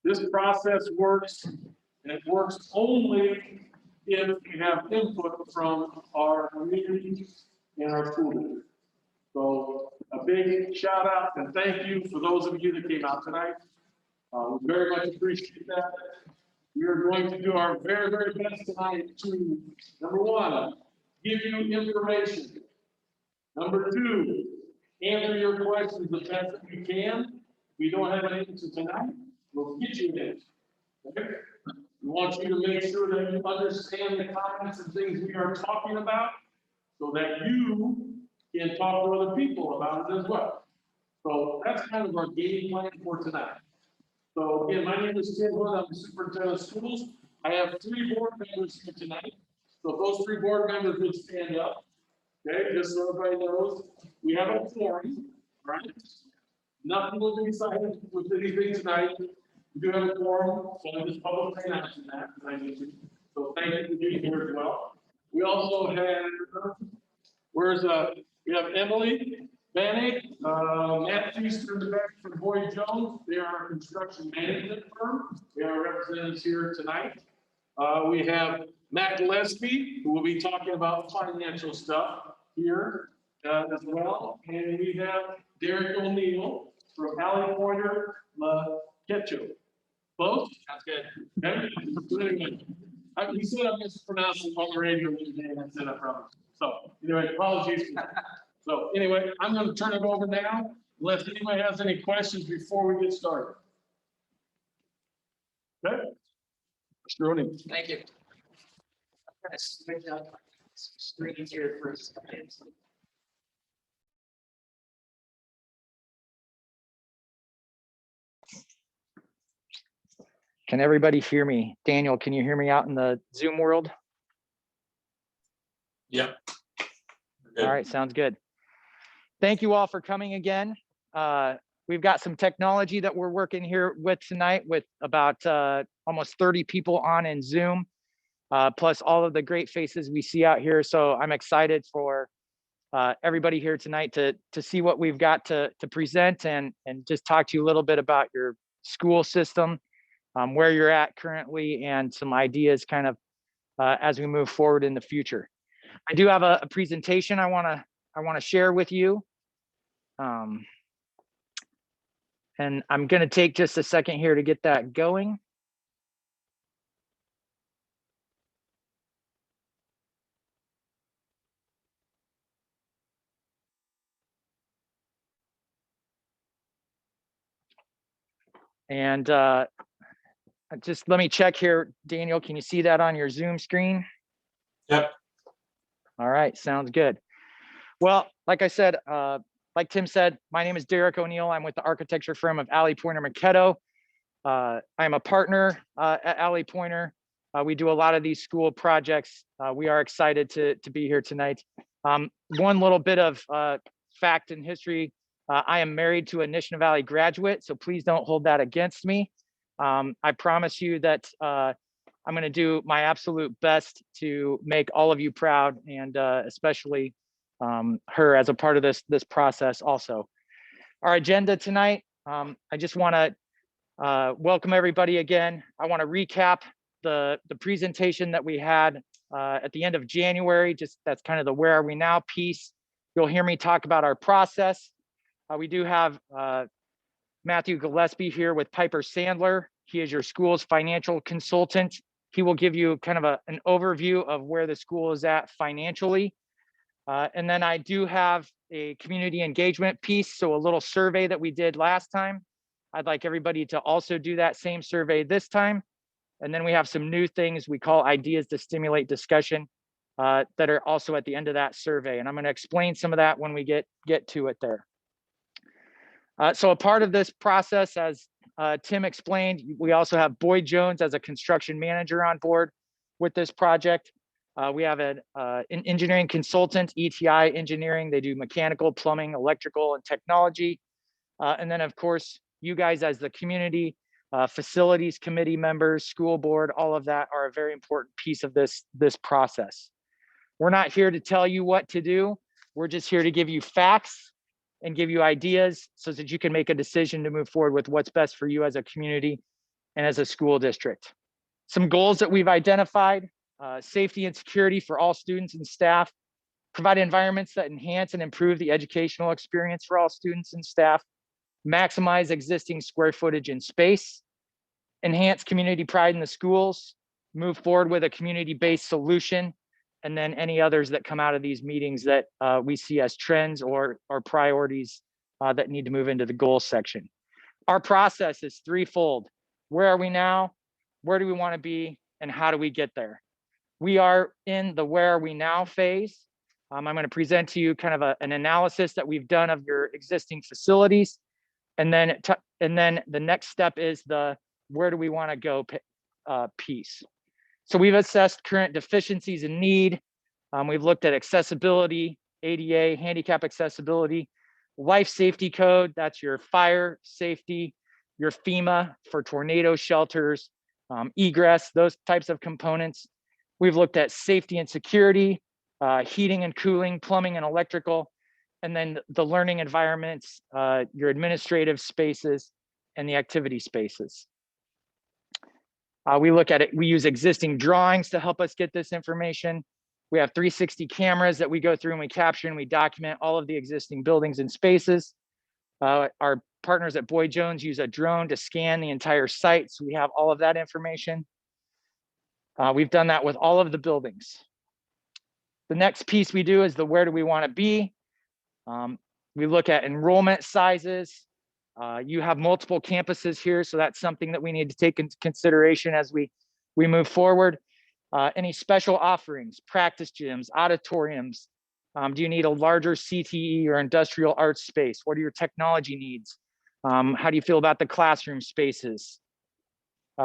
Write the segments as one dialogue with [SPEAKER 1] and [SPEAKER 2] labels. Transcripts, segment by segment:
[SPEAKER 1] This process works, and it works only if we have input from our community and our school district. So a big shout out and thank you for those of you that came out tonight. We very much appreciate that. We are going to do our very, very best tonight to, number one, give you information. Number two, answer your questions the best that we can. If we don't have an answer tonight, we'll get you an answer. Okay? We want you to make sure that you understand the comments and things we are talking about so that you can talk to other people about it as well. So that's kind of our game plan for tonight. So again, my name is Tim Hood. I'm the superintendent of schools. I have 3 board members here tonight. So if those 3 board members would stand up, okay, just so everybody knows, we have a quorum, right? Nothing will be decided with anything tonight. We do have a quorum, so I'm just publicly announcing that because I need to. So thank you for being here as well. We also have, we have Emily Bannock, Matt Feaster in the back from Boyd Jones. They are a construction management firm. They are representatives here tonight. We have Matt Gillespie, who will be talking about financial stuff here as well. And we have Derek O'Neill from Alley Pointer, Ketchup. Close? That's good. Okay. He said I mispronounced it on the radio the other day, and I said I promise. So anyway, apologies for that. So anyway, I'm going to turn it over now, unless anybody has any questions before we get started. Okay. Mr. O'Neill.
[SPEAKER 2] Thank you. I'm going to switch up screens here for a second.
[SPEAKER 3] Can everybody hear me? Daniel, can you hear me out in the Zoom world?
[SPEAKER 1] Yep.
[SPEAKER 3] All right, sounds good. Thank you all for coming again. We've got some technology that we're working here with tonight with about almost 30 people on in Zoom, plus all of the great faces we see out here. So I'm excited for everybody here tonight to see what we've got to present and just talk to you a little bit about your school system, where you're at currently, and some ideas kind of as we move forward in the future. I do have a presentation I want to share with you. And I'm going to take just a second here to get that going. And just let me check here, Daniel, can you see that on your Zoom screen?
[SPEAKER 1] Yep.
[SPEAKER 3] All right, sounds good. Well, like I said, like Tim said, my name is Derek O'Neill. I'm with the architecture firm of Alley Pointer Marketo. I'm a partner at Alley Pointer. We do a lot of these school projects. We are excited to be here tonight. One little bit of fact and history. I am married to a Nishnah Valley graduate, so please don't hold that against me. I promise you that I'm going to do my absolute best to make all of you proud, and especially her as a part of this process also. Our agenda tonight, I just want to welcome everybody again. I want to recap the presentation that we had at the end of January. Just that's kind of the where are we now piece. You'll hear me talk about our process. We do have Matthew Gillespie here with Piper Sandler. He is your school's financial consultant. He will give you kind of an overview of where the school is at financially. And then I do have a community engagement piece, so a little survey that we did last time. I'd like everybody to also do that same survey this time. And then we have some new things we call ideas to stimulate discussion that are also at the end of that survey. And I'm going to explain some of that when we get to it there. So a part of this process, as Tim explained, we also have Boyd Jones as a construction manager on board with this project. We have an engineering consultant, ETI Engineering. They do mechanical, plumbing, electrical, and technology. And then, of course, you guys as the community, facilities committee members, school board, all of that are a very important piece of this process. We're not here to tell you what to do. We're just here to give you facts and give you ideas so that you can make a decision to move forward with what's best for you as a community and as a school district. Some goals that we've identified: safety and security for all students and staff, provide environments that enhance and improve the educational experience for all students and staff, maximize existing square footage and space, enhance community pride in the schools, move forward with a community-based solution, and then any others that come out of these meetings that we see as trends or priorities that need to move into the goals section. Our process is threefold. Where are we now? Where do we want to be? And how do we get there? We are in the where are we now phase. I'm going to present to you kind of an analysis that we've done of your existing facilities. And then the next step is the where do we want to go piece. So we've assessed current deficiencies and need. We've looked at accessibility, ADA, handicap accessibility, life safety code, that's your fire safety, your FEMA for tornado shelters, egress, those types of components. We've looked at safety and security, heating and cooling, plumbing and electrical, and then the learning environments, your administrative spaces, and the activity spaces. We look at it, we use existing drawings to help us get this information. We have 360 cameras that we go through and we capture and we document all of the existing buildings and spaces. Our partners at Boyd Jones use a drone to scan the entire site, so we have all of that information. We've done that with all of the buildings. The next piece we do is the where do we want to be. We look at enrollment sizes. You have multiple campuses here, so that's something that we need to take into consideration as we move forward. Any special offerings, practice gyms, auditoriums? Do you need a larger CTE or industrial arts space? What are your technology needs? How do you feel about the classroom spaces?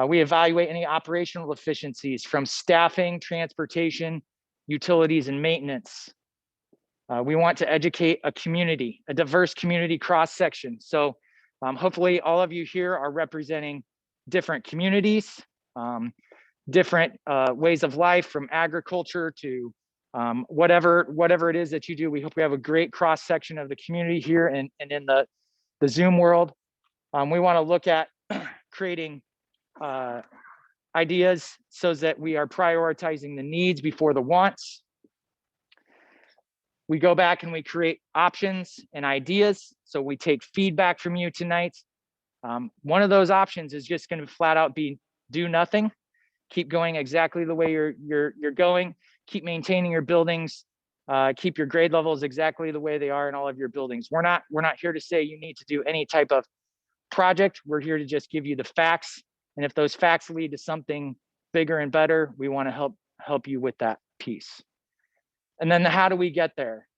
[SPEAKER 3] We evaluate any operational efficiencies from staffing, transportation, utilities, and maintenance. We want to educate a community, a diverse community cross-section. So hopefully all of you here are representing different communities, different ways of life, from agriculture to whatever it is that you do. We hope we have a great cross-section of the community here and in the Zoom world. We want to look at creating ideas so that we are prioritizing the needs before the wants. We go back and we create options and ideas. So we take feedback from you tonight. One of those options is just going to flat out be do nothing. Keep going exactly the way you're going. Keep maintaining your buildings. Keep your grade levels exactly the way they are in all of your buildings. We're not here to say you need to do any type of project. We're here to just give you the facts. And if those facts lead to something bigger and better, we want to help you with that piece. And then how do we get there?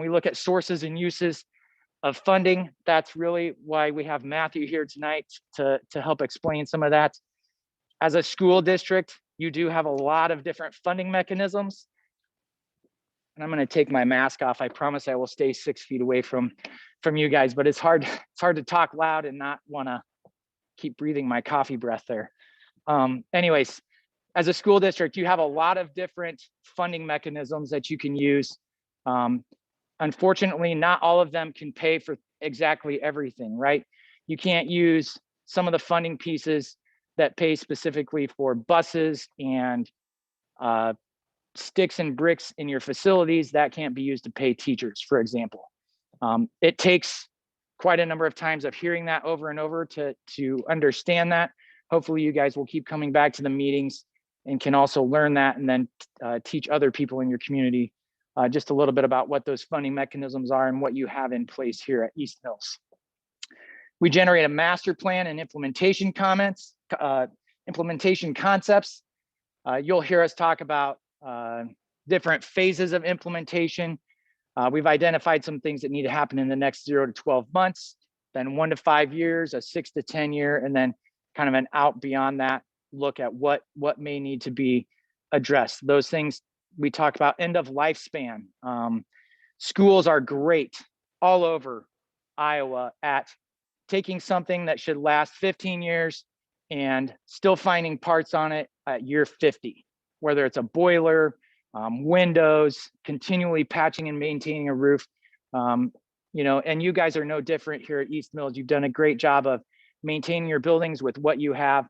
[SPEAKER 3] We look at sources and uses of funding. That's really why we have Matthew here tonight to help explain some of that. As a school district, you do have a lot of different funding mechanisms. And I'm going to take my mask off. I promise I will stay 6 feet away from you guys, but it's hard to talk loud and not want to keep breathing my coffee breath there. Anyways, as a school district, you have a lot of different funding mechanisms that you can use. Unfortunately, not all of them can pay for exactly everything, right? You can't use some of the funding pieces that pay specifically for buses and sticks and bricks in your facilities. That can't be used to pay teachers, for example. It takes quite a number of times of hearing that over and over to understand that. Hopefully you guys will keep coming back to the meetings and can also learn that and then teach other people in your community just a little bit about what those funding mechanisms are and what you have in place here at East Mills. We generate a master plan and implementation concepts. You'll hear us talk about different phases of implementation. We've identified some things that need to happen in the next 0 to 12 months, then 1 to 5 years, a 6 to 10 year, and then kind of an out beyond that look at what may need to be addressed. Those things we talk about end of lifespan. Schools are great all over Iowa at taking something that should last 15 years and still finding parts on it at year 50, whether it's a boiler, windows, continually patching and maintaining a roof. And you guys are no different here at East Mills. You've done a great job of maintaining your buildings with what you have.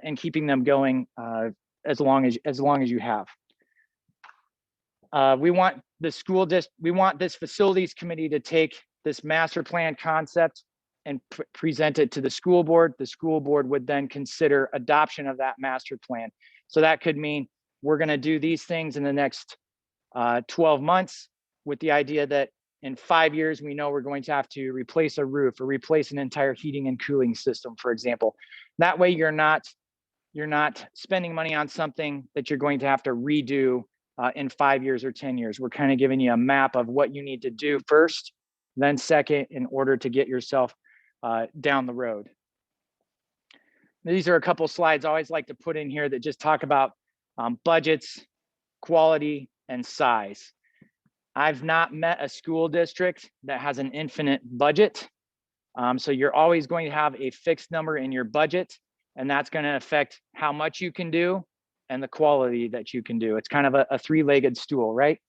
[SPEAKER 3] and keeping them going as long as you have. We want this facilities committee to take this master plan concept and present it to the school board. The school board would then consider adoption of that master plan. So that could mean we're going to do these things in the next 12 months with the idea that in 5 years, we know we're going to have to replace a roof or replace an entire heating and cooling system, for example. That way you're not spending money on something that you're going to have to redo in 5 years or 10 years. We're kind of giving you a map of what you need to do first, then second, in order to get yourself down the road. These are a couple slides I always like to put in here that just talk about budgets, quality, and size. I've not met a school district that has an infinite budget. So you're always going to have a fixed number in your budget, and that's going to affect how much you can do and the quality that you can do. It's kind of a three-legged stool, right?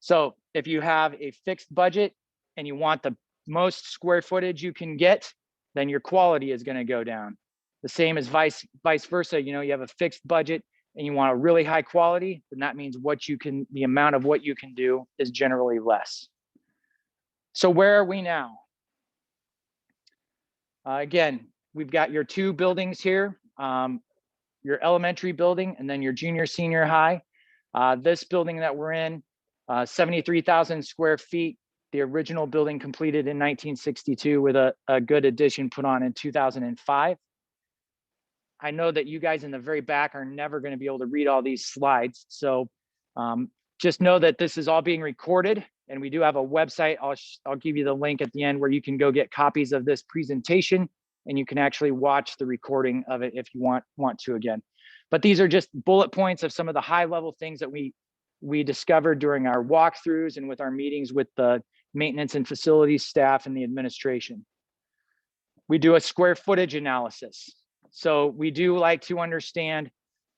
[SPEAKER 3] So if you have a fixed budget and you want the most square footage you can get, then your quality is going to go down. The same as vice versa. You know, you have a fixed budget and you want a really high quality, then that means the amount of what you can do is generally less. So where are we now? Again, we've got your two buildings here, your elementary building and then your junior senior high. This building that we're in, 73,000 square feet, the original building completed in 1962 with a good addition put on in 2005. I know that you guys in the very back are never going to be able to read all these slides. So just know that this is all being recorded, and we do have a website. I'll give you the link at the end where you can go get copies of this presentation, and you can actually watch the recording of it if you want to again. But these are just bullet points of some of the high level things that we discovered during our walkthroughs and with our meetings with the maintenance and facilities staff and the administration. We do a square footage analysis. So we do like to understand,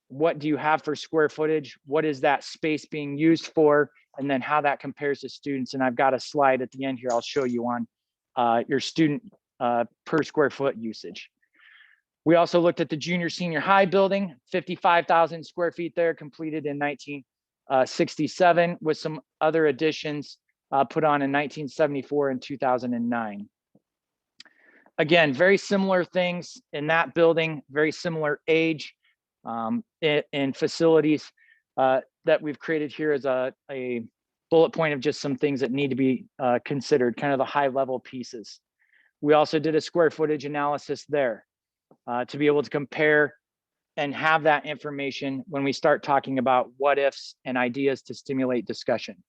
[SPEAKER 3] what do you have for square footage? What is that space being used for? And then how that compares to students. And I've got a slide at the end here I'll show you on your student per square foot usage. We also looked at the junior senior high building, 55,000 square feet there, completed in 1967 with some other additions put on in 1974 and 2009. Again, very similar things in that building, very similar age in facilities that we've created here as a bullet point of just some things that need to be considered, kind of the high level pieces. We also did a square footage analysis there to be able to compare and have that information when we start talking about what ifs and ideas to stimulate discussion.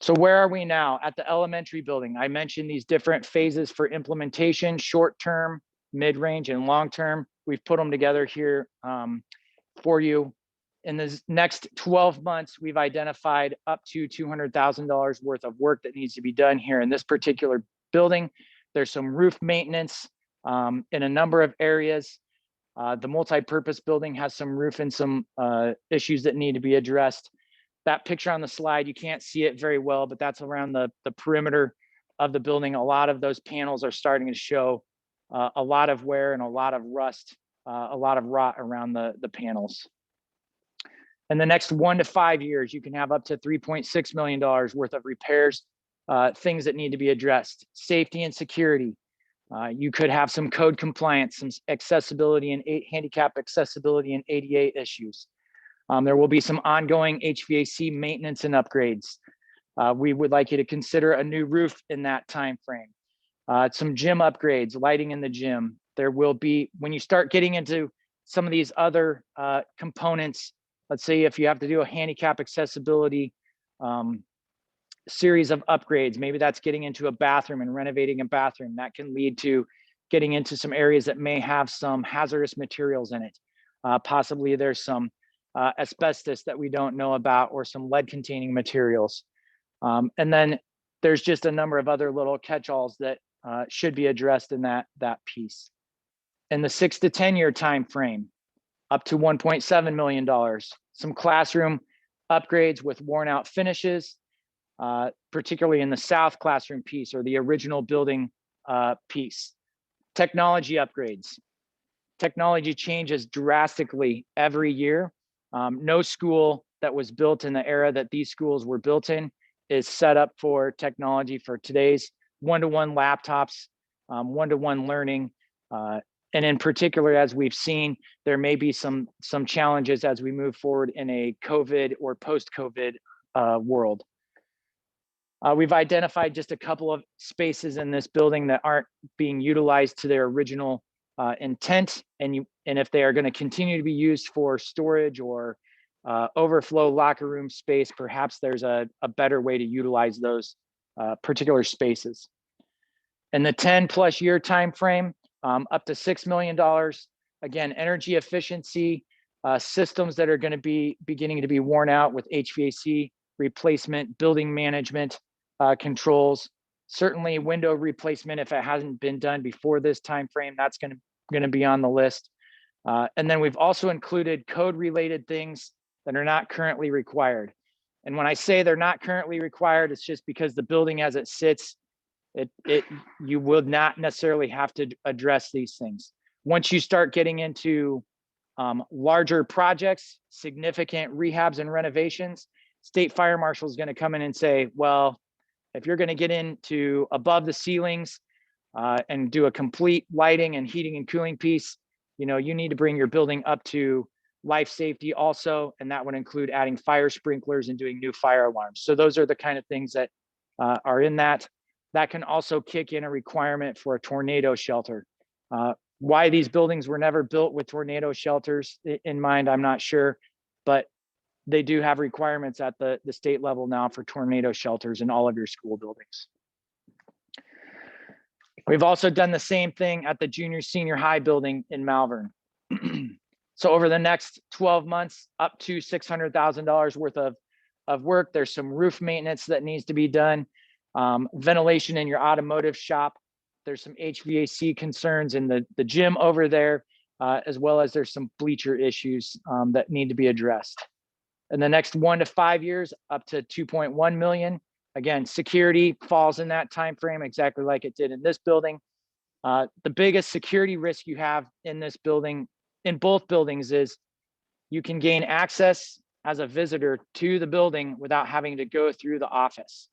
[SPEAKER 3] So where are we now? At the elementary building, I mentioned these different phases for implementation: short-term, mid-range, and long-term. We've put them together here for you. In the next 12 months, we've identified up to $200,000 worth of work that needs to be done here in this particular building. There's some roof maintenance in a number of areas. The multi-purpose building has some roof and some issues that need to be addressed. That picture on the slide, you can't see it very well, but that's around the perimeter of the building. A lot of those panels are starting to show a lot of wear and a lot of rust, a lot of rot around the panels. In the next 1 to 5 years, you can have up to $3.6 million worth of repairs, things that need to be addressed. Safety and security. You could have some code compliance, some accessibility and handicap accessibility and ADA issues. There will be some ongoing HVAC maintenance and upgrades. We would like you to consider a new roof in that time frame. Some gym upgrades, lighting in the gym. There will be, when you start getting into some of these other components, let's say if you have to do a handicap accessibility series of upgrades, maybe that's getting into a bathroom and renovating a bathroom. That can lead to getting into some areas that may have some hazardous materials in it. Possibly there's some asbestos that we don't know about, or some lead containing materials. And then there's just a number of other little catch-alls that should be addressed in that piece. In the 6 to 10 year time frame, up to $1.7 million. Some classroom upgrades with worn out finishes, particularly in the south classroom piece or the original building piece. Technology upgrades. technology changes drastically every year. No school that was built in the era that these schools were built in is set up for technology for today's one-to-one laptops, one-to-one learning. And in particular, as we've seen, there may be some challenges as we move forward in a COVID or post-COVID world. We've identified just a couple of spaces in this building that aren't being utilized to their original intent, and if they are going to continue to be used for storage or overflow locker room space, perhaps there's a better way to utilize those particular spaces. In the 10+ year time frame, up to $6 million. Again, energy efficiency systems that are going to be beginning to be worn out with HVAC replacement, building management controls, certainly window replacement if it hasn't been done before this time frame. That's going to be on the list. And then we've also included code related things that are not currently required. And when I say they're not currently required, it's just because the building as it sits, you would not necessarily have to address these things. Once you start getting into larger projects, significant rehabs and renovations, state fire marshal is going to come in and say, well, if you're going to get into above the ceilings and do a complete lighting and heating and cooling piece, you need to bring your building up to life safety also, and that would include adding fire sprinklers and doing new fire alarms. So those are the kind of things that are in that. That can also kick in a requirement for a tornado shelter. Why these buildings were never built with tornado shelters in mind, I'm not sure, but they do have requirements at the state level now for tornado shelters in all of your school buildings. We've also done the same thing at the junior senior high building in Malvern. So over the next 12 months, up to $600,000 worth of work. There's some roof maintenance that needs to be done. Ventilation in your automotive shop. There's some HVAC concerns in the gym over there, as well as there's some bleacher issues that need to be addressed. In the next 1 to 5 years, up to 2.1 million. Again, security falls in that time frame exactly like it did in this building. The biggest security risk you have in this building, in both buildings, is you can gain access as a visitor to the building without having to go through the office.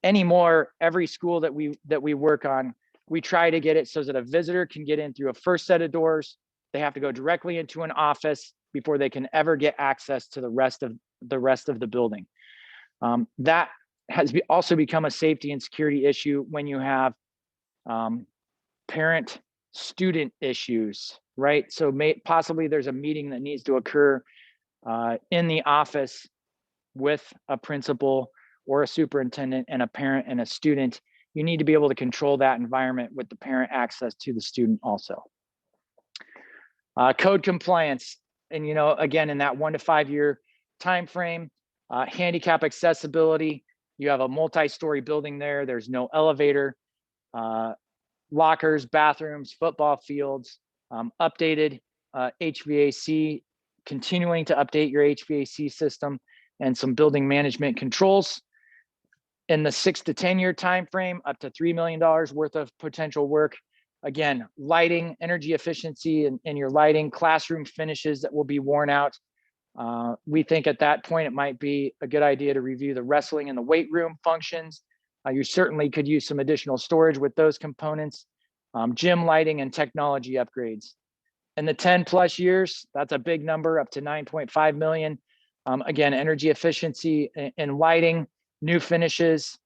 [SPEAKER 3] Anymore, every school that we work on, we try to get it so that a visitor can get in through a first set of doors. They have to go directly into an office before they can ever get access to the rest of the building. That has also become a safety and security issue when you have parent-student issues, right? So possibly there's a meeting that needs to occur in the office with a principal or a superintendent and a parent and a student. You need to be able to control that environment with the parent access to the student also. Code compliance, and again, in that 1 to 5 year time frame, handicap accessibility. You have a multi-story building there. There's no elevator, lockers, bathrooms, football fields, updated HVAC, continuing to update your HVAC system, and some building management controls. In the 6 to 10 year time frame, up to $3 million worth of potential work. Again, lighting, energy efficiency in your lighting, classroom finishes that will be worn out. We think at that point, it might be a good idea to review the wrestling and the weight room functions. You certainly could use some additional storage with those components, gym lighting and technology upgrades. In the 10+ years, that's a big number, up to 9.5 million. Again, energy efficiency in lighting, new finishes,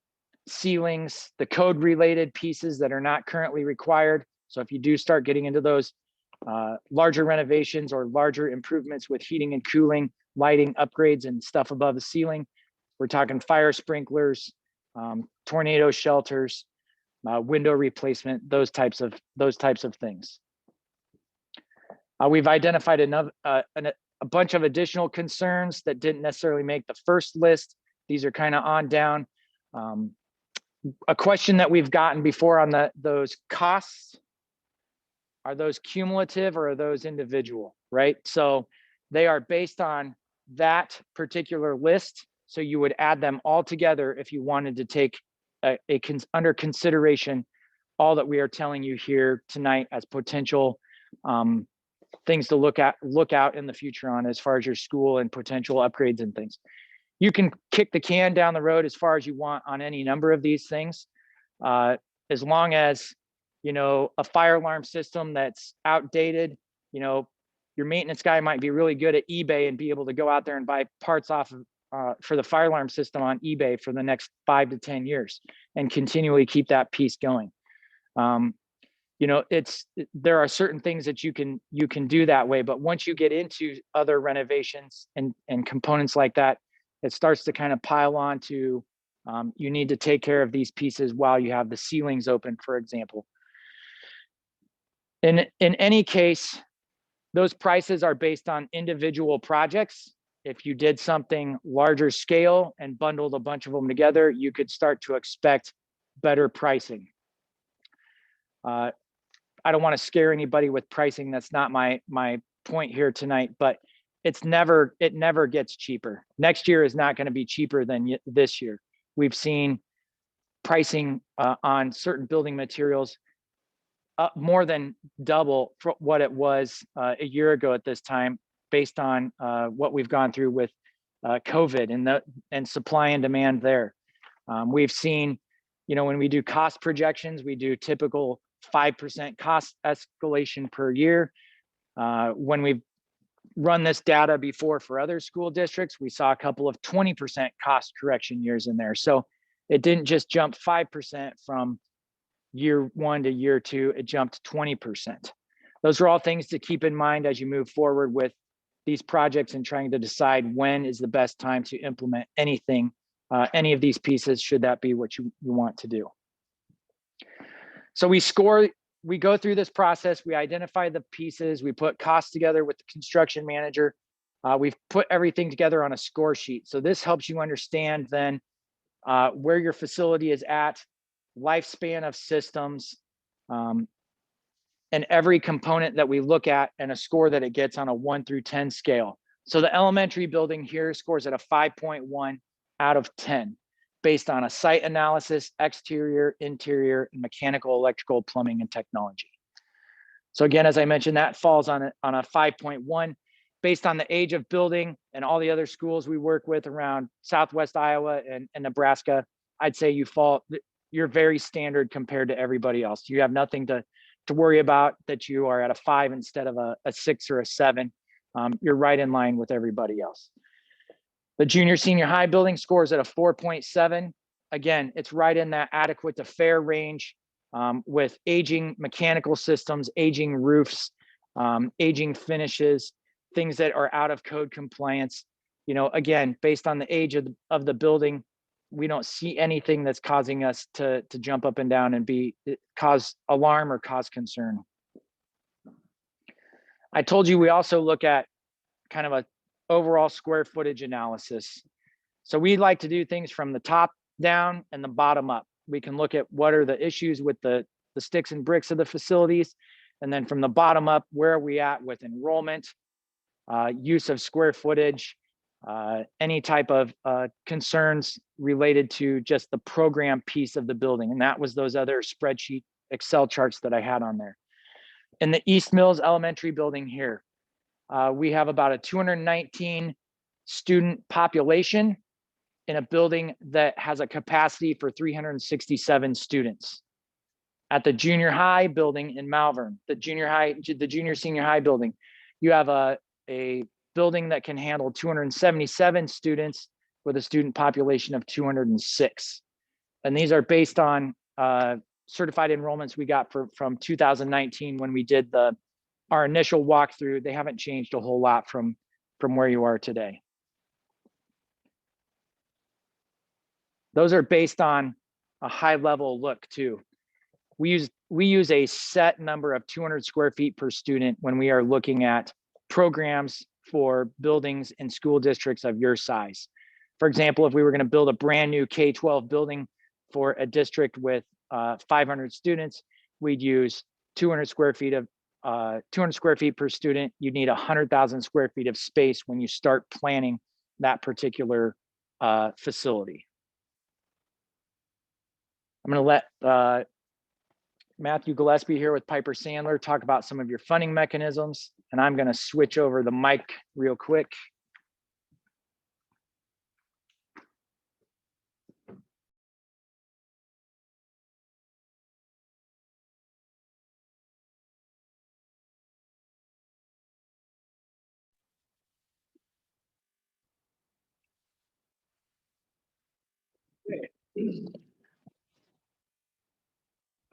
[SPEAKER 3] ceilings, the code related pieces that are not currently required. So if you do start getting into those larger renovations or larger improvements with heating and cooling, lighting upgrades and stuff above the ceiling, we're talking fire sprinklers, tornado shelters, window replacement, those types of things. We've identified a bunch of additional concerns that didn't necessarily make the first list. These are kind of on down. A question that we've gotten before on those costs, are those cumulative or are those individual, right? So they are based on that particular list. So you would add them all together if you wanted to take under consideration all that we are telling you here tonight as potential things to look out in the future on as far as your school and potential upgrades and things. You can kick the can down the road as far as you want on any number of these things, as long as, you know, a fire alarm system that's outdated, you know, your maintenance guy might be really good at eBay and be able to go out there and buy parts off of, for the fire alarm system on eBay for the next 5 to 10 years and continually keep that piece going. You know, there are certain things that you can do that way, but once you get into other renovations and components like that, it starts to kind of pile on to, you need to take care of these pieces while you have the ceilings open, for example. In any case, those prices are based on individual projects. If you did something larger scale and bundled a bunch of them together, you could start to expect better pricing. I don't want to scare anybody with pricing. That's not my point here tonight, but it never gets cheaper. Next year is not going to be cheaper than this year. We've seen pricing on certain building materials more than double for what it was a year ago at this time, based on what we've gone through with COVID and supply and demand there. We've seen, you know, when we do cost projections, we do typical 5% cost escalation per year. When we've run this data before for other school districts, we saw a couple of 20% cost correction years in there. So it didn't just jump 5% from year 1 to year 2, it jumped 20%. Those are all things to keep in mind as you move forward with these projects and trying to decide when is the best time to implement anything, any of these pieces, should that be what you want to do. So we go through this process, we identify the pieces, we put costs together with the construction manager. We've put everything together on a score sheet. So this helps you understand then where your facility is at, lifespan of systems, and every component that we look at and a score that it gets on a 1 through 10 scale. So the elementary building here scores at a 5.1 out of 10. Based on a site analysis, exterior, interior, and mechanical, electrical, plumbing, and technology. So again, as I mentioned, that falls on a 5.1. Based on the age of building and all the other schools we work with around Southwest Iowa and Nebraska, I'd say you're very standard compared to everybody else. You have nothing to worry about that you are at a 5 instead of a 6 or a 7. You're right in line with everybody else. The junior senior high building scores at a 4.7. Again, it's right in that adequate to fair range, with aging mechanical systems, aging roofs, aging finishes, things that are out of code compliance. You know, again, based on the age of the building, we don't see anything that's causing us to jump up and down and cause alarm or cause concern. I told you we also look at kind of a overall square footage analysis. So we like to do things from the top down and the bottom up. We can look at what are the issues with the sticks and bricks of the facilities. And then from the bottom up, where are we at with enrollment, use of square footage, any type of concerns related to just the program piece of the building. And that was those other spreadsheet Excel charts that I had on there. In the East Mills Elementary building here, we have about a 219 student population in a building that has a capacity for 367 students. At the junior high building in Malvern, the junior senior high building, you have a building that can handle 277 students with a student population of 206. And these are based on certified enrollments we got from 2019 when we did our initial walkthrough. They haven't changed a whole lot from where you are today. Those are based on a high level look too. We use a set number of 200 square feet per student when we are looking at programs for buildings in school districts of your size. For example, if we were going to build a brand new K-12 building for a district with 500 students, we'd use 200 square feet per student. You'd need 100,000 square feet of space when you start planning that particular facility. I'm going to let Matthew Gillespie here with Piper Sandler, talk about some of your funding mechanisms. And I'm going to switch over the mic real quick.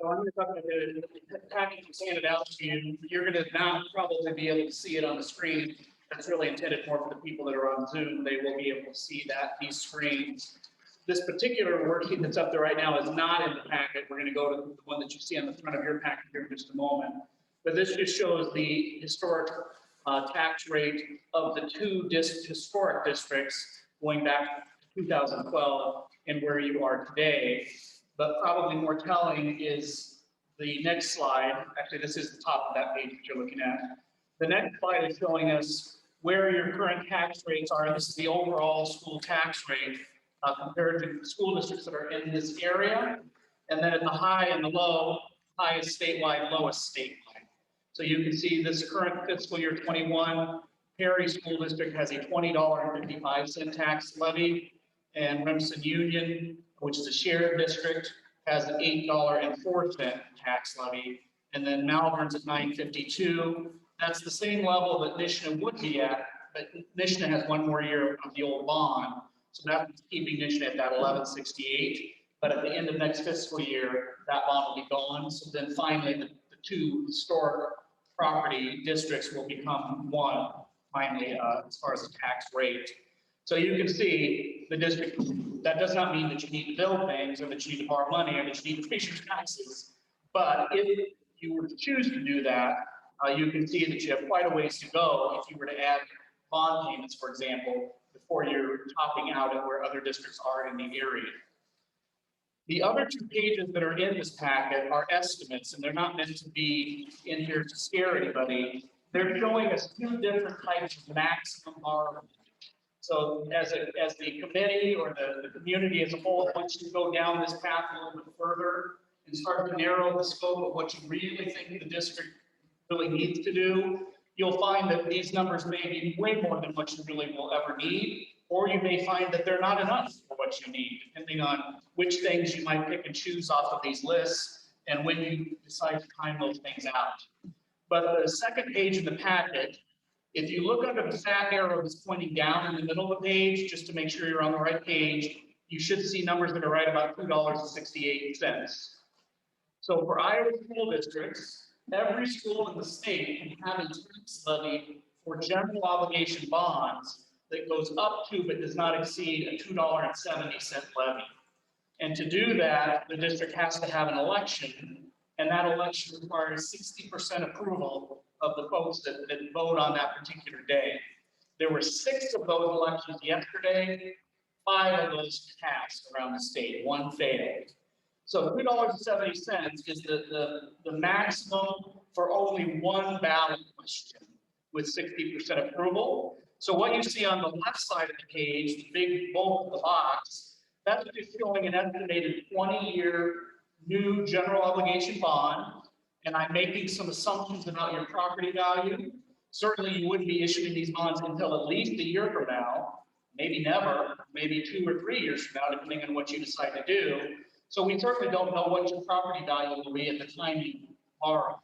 [SPEAKER 4] So I'm going to package and sand it out to you. You're going to not probably be able to see it on the screen. That's really intended more for the people that are on Zoom. They will be able to see these screens. This particular worksheet that's up there right now is not in the packet. We're going to go to the one that you see on the front of your packet here in just a moment. But this just shows the historic tax rate of the two historic districts going back to 2012 and where you are today. But probably more telling is the next slide. Actually, this is the top of that page that you're looking at. The next slide is showing us where your current tax rates are. This is the overall school tax rate compared to the school districts that are in this area. And then at the high and the low, highest statewide, lowest statewide. So you can see this current fiscal year 21, Perry School District has a $20.55 tax levy, and Remsen Union, which is a shared district, has an $8.04 tax levy, and then Malvern's at $9.52. That's the same level that Nishna would be at, but Nishna has one more year of the old bond, so that's keeping Nishna at that $11.68. But at the end of next fiscal year, that bond will be gone. So then finally, the two historic property districts will become one, finally, as far as the tax rate. So you can see the district, that does not mean that you need to build things or that you need to borrow money or that you need to raise your taxes. But if you were to choose to do that, you can see that you have quite a ways to go if you were to add bond payments, for example, before you're topping out at where other districts are in the area. The other two pages that are in this packet are estimates, and they're not meant to be in here to scare anybody. They're showing us two different types of maximum borrowing. So as the committee or the community as a whole wants to go down this path a little bit further and start to narrow the scope of what you really think the district really needs to do, you'll find that these numbers may be way more than what you really will ever need, or you may find that they're not enough for what you need, depending on which things you might pick and choose off of these lists and when you decide to time those things out. But the second page in the packet, if you look under the fat arrow that's pointing down in the middle of the page, just to make sure you're on the right page, you should see numbers that are right about $2.68. So for Iowa school districts, every school in the state can have a tax levy for general obligation bonds that goes up to but does not exceed a $2.70 levy. And to do that, the district has to have an election, and that election requires 60% approval of the folks that vote on that particular day. There were 6 of those elections yesterday, 5 of those passed around the state, 1 failed. So $2.70 is the maximum for only 1 ballot question with 60% approval. So what you see on the left side of the page, the big bulk of the box, that's just showing an estimated 20-year new general obligation bond. And I'm making some assumptions about your property value. Certainly you wouldn't be issuing these bonds until at least a year from now, maybe never, maybe 2 or 3 years from now, depending on what you decide to do. So we certainly don't know what your property value will be at the time you borrow.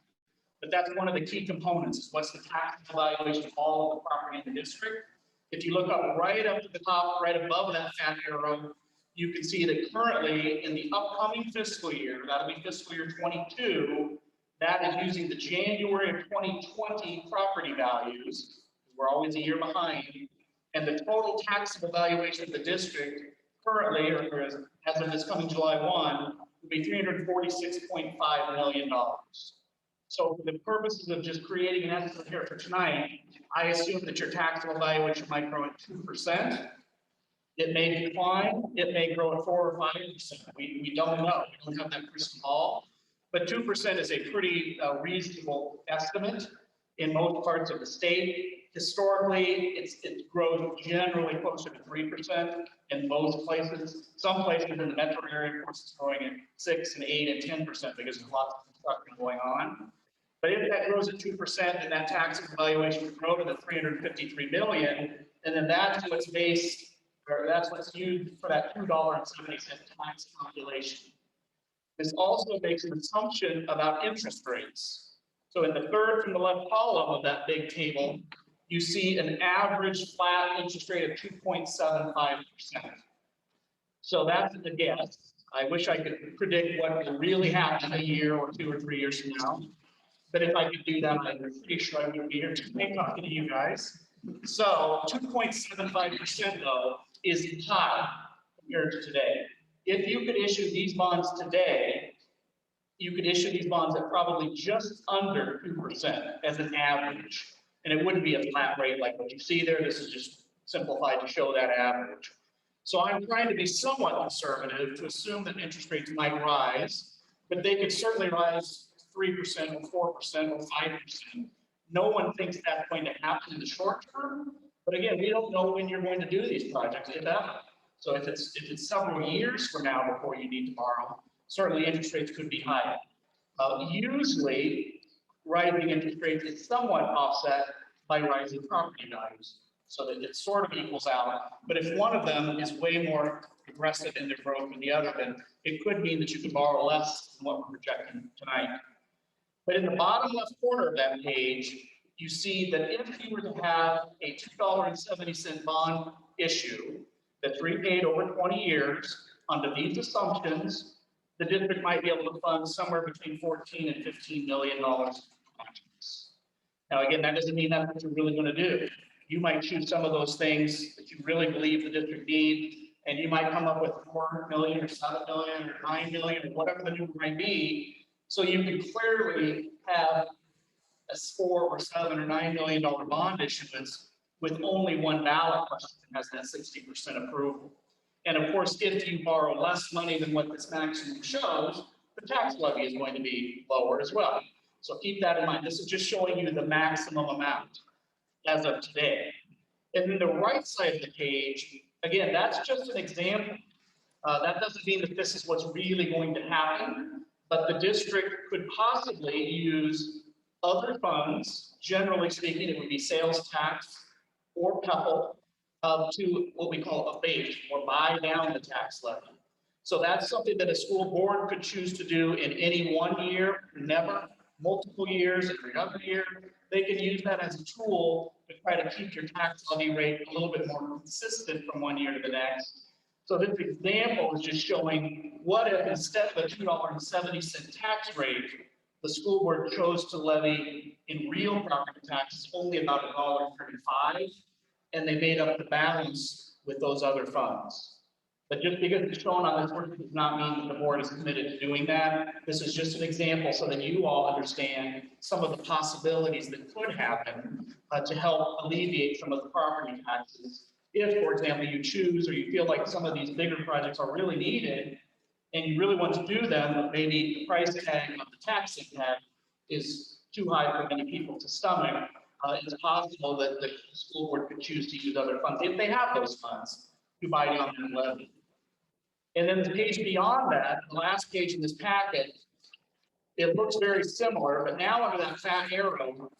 [SPEAKER 4] But that's one of the key components, is what's the tax valuation of all of the property in the district. If you look up right up to the top, right above that fat arrow, you can see that currently in the upcoming fiscal year, that'll be fiscal year 22, that is using the January of 2020 property values. We're always a year behind. And the total taxable valuation of the district currently, or as of this coming July 1, would be $346.5 million. So for the purposes of just creating an estimate here for tonight, I assume that your taxable valuation might grow at 2%. It may decline, it may grow at 4 or 5%. We don't know. We don't have that crystal ball. But 2% is a pretty reasonable estimate in most parts of the state. Historically, it grows generally closer to 3% in most places. Some places in the metro area, of course, it's growing at 6 and 8 and 10% because there's lots of construction going on. But if that grows at 2%, then that tax evaluation would grow to the 353 million, and then that's what's based, or that's what's used for that $2.70 tax calculation. This also makes an assumption about interest rates. So in the third from the left column of that big table, you see an average flat interest rate of 2.75%. So that's a guess. I wish I could predict what will really happen a year or 2 or 3 years from now. But if I could do that, I'm pretty sure I would be here today talking to you guys. So 2.75% though is high compared to today. If you could issue these bonds today, you could issue these bonds at probably just under 2% as an average. And it wouldn't be a flat rate like what you see there. This is just simplified to show that average. So I'm trying to be somewhat conservative to assume that interest rates might rise, but they could certainly rise 3% or 4% or 5%. No one thinks that's going to happen in the short term. But again, we don't know when you're going to do these projects, if ever. So if it's several years from now before you need to borrow, certainly interest rates could be higher. Usually, rising interest rates is somewhat offset by rising property values, so that it sort of equals out. But if one of them is way more aggressive in their growth than the other, then it could mean that you can borrow less than what we're projecting tonight. But in the bottom left corner of that page, you see that if you were to have a $2.70 bond issue that's repaid over 20 years under these assumptions, the district might be able to fund somewhere between $14 and $15 million. Now, again, that doesn't mean that's what you're really going to do. You might choose some of those things that you really believe the district needs, and you might come up with $4 million or $7 million or $9 million or whatever the number might be. So you can clearly have a $4 or $7 or $9 million bond issuance with only one ballot question that has that 60% approval. And of course, if you borrow less money than what this maximum shows, the tax levy is going to be lower as well. So keep that in mind. This is just showing you the maximum amount as of today. And then the right side of the page, again, that's just an example. That doesn't mean that this is what's really going to happen, but the district could possibly use other funds. Generally speaking, it would be sales tax or PEPL to what we call abate or buy down the tax levy. So that's something that a school board could choose to do in any 1 year, never, multiple years, every other year. They can use that as a tool to try to keep your tax levy rate a little bit more consistent from 1 year to the next. So this example is just showing what if instead of a $2.70 tax rate, the school board chose to levy in real property taxes only about $1.35, and they made up the balance with those other funds. But just because it's shown on this work does not mean that the board is committed to doing that. This is just an example so that you all understand some of the possibilities that could happen to help alleviate some of the property taxes. If, for example, you choose or you feel like some of these bigger projects are really needed and you really want to do them, but maybe the price tag of the tax impact is too high for many people to stomach, it's possible that the school board could choose to use other funds if they have those funds to buy down that levy. And then the page beyond that, the last page in this packet, it looks very similar, but now under that fat arrow,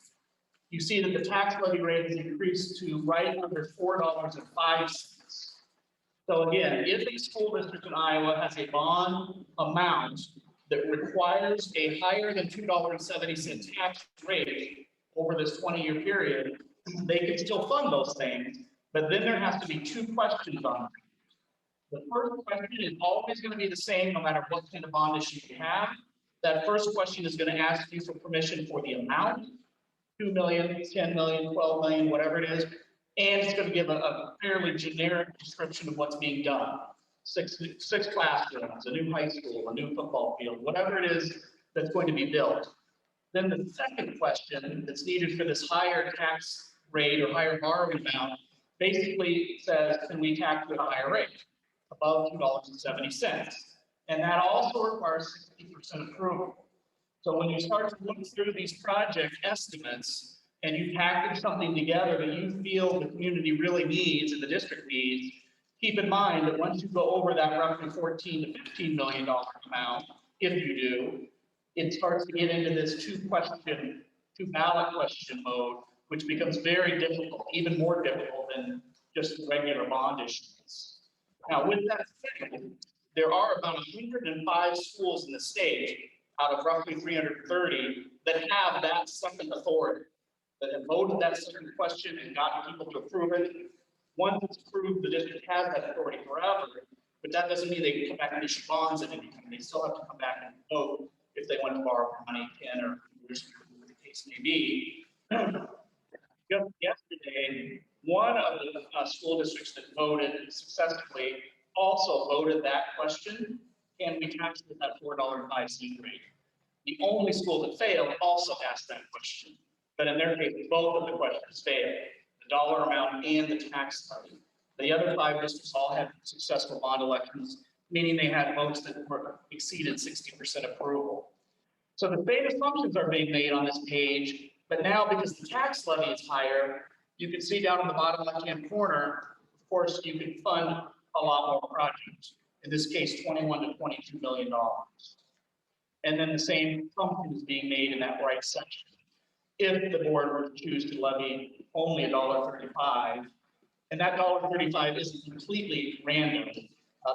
[SPEAKER 4] you see that the tax levy rate has increased to right under $4.05. So again, if a school district in Iowa has a bond amount that requires a higher than $2.70 tax rate over this 20-year period, they can still fund those things, but then there has to be two questions on it. The first question is always going to be the same no matter what kind of bond issue you have. That first question is going to ask you for permission for the amount, 2 million, 10 million, 12 million, whatever it is. And it's going to give a fairly generic description of what's being done. Six classrooms, a new high school, a new football field, whatever it is that's going to be built. Then the second question that's needed for this higher tax rate or higher borrowing amount basically says, can we tax at a higher rate, above $2.70? And that also requires 60% approval. So when you start to look through these project estimates and you package something together that you feel the community really needs and the district needs, keep in mind that once you go over that roughly $14 to $15 million amount, if you do, it starts to get into this two ballot question mode, which becomes very difficult, even more difficult than just regular bond issuance. Now, with that said, there are about 105 schools in the state out of roughly 330 that have that second authority, that have voted that second question and gotten people to approve it. Once it's approved, the district has that authority forever, but that doesn't mean they can come back and issue bonds at any time. They still have to come back and vote if they want to borrow money, 10 or years, whatever the case may be. Just yesterday, one of the school districts that voted successfully also voted that question: can we tax it at that $4.05 rate? The only school that failed also asked that question, but in their case, both of the questions failed: the dollar amount and the tax levy. The other 5 districts all had successful bond elections, meaning they had votes that exceeded 60% approval. So the same assumptions are being made on this page, but now because the tax levy is higher, you can see down in the bottom left-hand corner, of course, you can fund a lot more projects. In this case, $21 to $22 million. And then the same assumption is being made in that right section. If the board were to choose to levy only $1.35, and that $1.35 isn't completely random.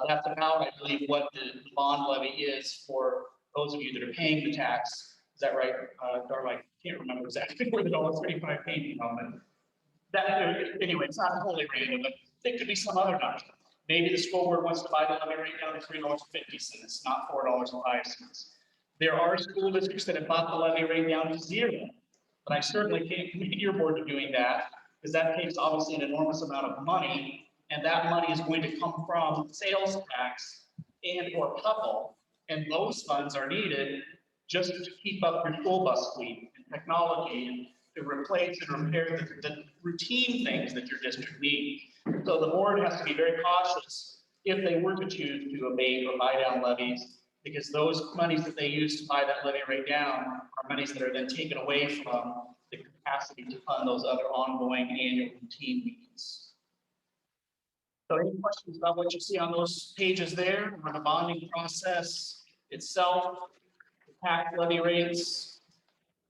[SPEAKER 4] That's about, I believe, what the bond levy is for those of you that are paying the tax. Is that right, Darla? I can't remember exactly where the $1.35 came from, but that, anyway, it's not totally random, but it could be some other number. Maybe the school board wants to buy the levy rate down to $3.50, not $4.05. There are school districts that have bought the levy rate down to 0, but I certainly can't commit your board to doing that, because that takes obviously an enormous amount of money, and that money is going to come from sales tax and or couple, and those funds are needed just to keep up your school bus fleet and technology and to replace and repair the routine things that your district needs. So the board has to be very cautious if they were to choose to abate or buy down levies, because those monies that they use to buy that levy rate down are monies that are then taken away from the capacity to fund those other ongoing annual routine needs. So any questions about what you see on those pages there, or the bonding process itself, the tax levy rates?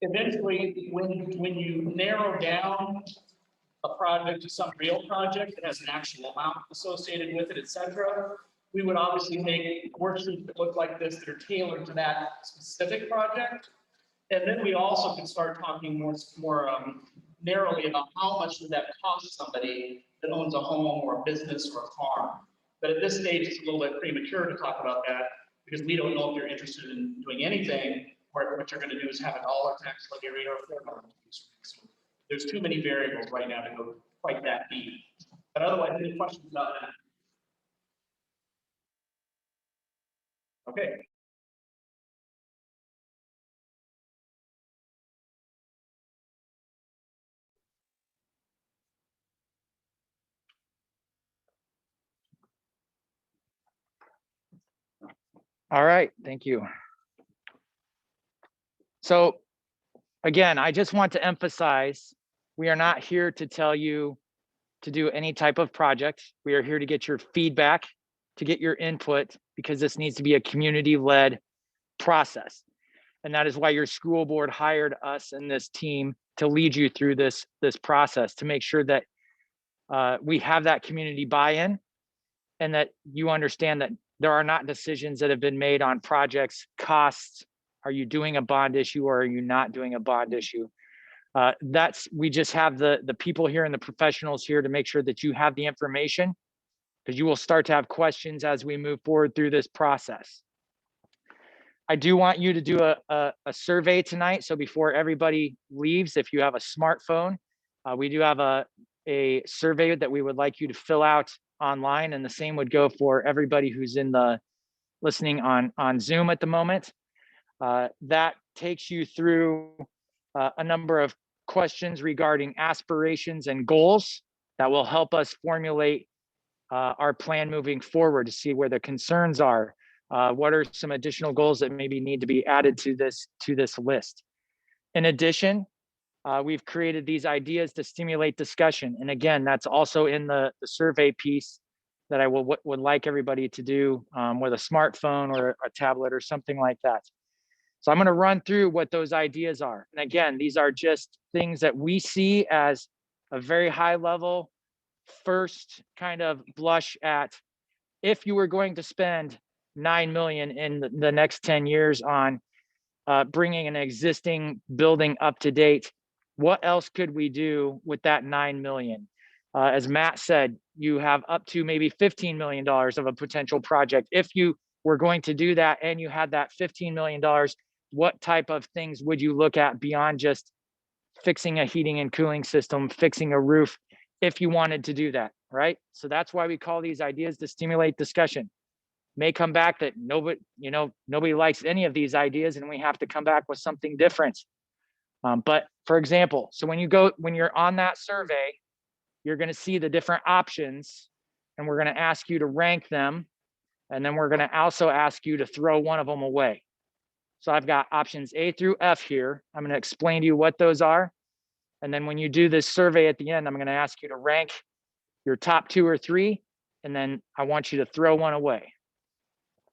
[SPEAKER 4] Eventually, when you narrow down a project to some real project that has an actual amount associated with it, etc., we would obviously make worksheets that look like this that are tailored to that specific project. And then we also can start talking more narrowly about how much would that cost somebody that owns a home or a business or a farm. But at this stage, it's a little bit premature to talk about that, because we don't know if they're interested in doing anything, or what you're going to do is have a dollar tax levy rate or a $4 tax rate. So there's too many variables right now to go quite that deep. But otherwise, any questions about that? Okay.
[SPEAKER 3] All right, thank you. So again, I just want to emphasize, we are not here to tell you to do any type of project. We are here to get your feedback, to get your input, because this needs to be a community-led process. And that is why your school board hired us and this team to lead you through this process, to make sure that we have that community buy-in, and that you understand that there are not decisions that have been made on projects, costs. Are you doing a bond issue or are you not doing a bond issue? We just have the people here and the professionals here to make sure that you have the information, because you will start to have questions as we move forward through this process. I do want you to do a survey tonight. So before everybody leaves, if you have a smartphone, we do have a survey that we would like you to fill out online, and the same would go for everybody who's in the listening on Zoom at the moment. That takes you through a number of questions regarding aspirations and goals that will help us formulate our plan moving forward, to see where the concerns are. What are some additional goals that maybe need to be added to this list? In addition, we've created these ideas to stimulate discussion. And again, that's also in the survey piece that I would like everybody to do with a smartphone or a tablet or something like that. So I'm going to run through what those ideas are. And again, these are just things that we see as a very high level first kind of blush at if you were going to spend 9 million in the next 10 years on bringing an existing building up to date, what else could we do with that 9 million? As Matt said, you have up to maybe $15 million of a potential project. If you were going to do that and you had that $15 million, what type of things would you look at beyond just fixing a heating and cooling system, fixing a roof, if you wanted to do that, right? So that's why we call these ideas to stimulate discussion. May come back that nobody likes any of these ideas and we have to come back with something different. But for example, so when you're on that survey, you're going to see the different options and we're going to ask you to rank them. And then we're going to also ask you to throw one of them away. So I've got options A through F here. I'm going to explain to you what those are. And then when you do this survey at the end, I'm going to ask you to rank your top 2 or 3. And then I want you to throw one away.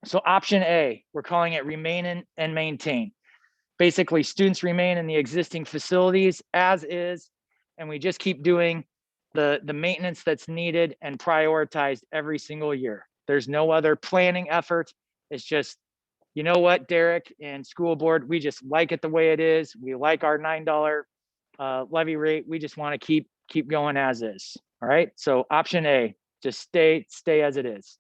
[SPEAKER 3] So option A, we're calling it remain in and maintain. Basically, students remain in the existing facilities as is, and we just keep doing the maintenance that's needed and prioritized every single year. There's no other planning effort. It's just, you know what, Derek and school board, we just like it the way it is. We like our $9 levy rate. We just want to keep going as is. All right. So option A, just stay as it is.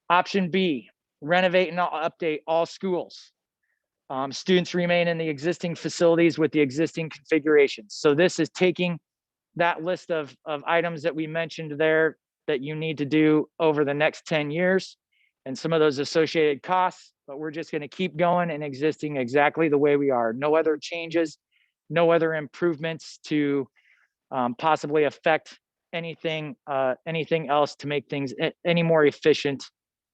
[SPEAKER 3] Option B, renovate and update all schools. Students remain in the existing facilities with the existing configurations. So this is taking that list of items that we mentioned there that you need to do over the next 10 years and some of those associated costs, but we're just going to keep going and existing exactly the way we are. No other changes, no other improvements to possibly affect anything else to make things any more efficient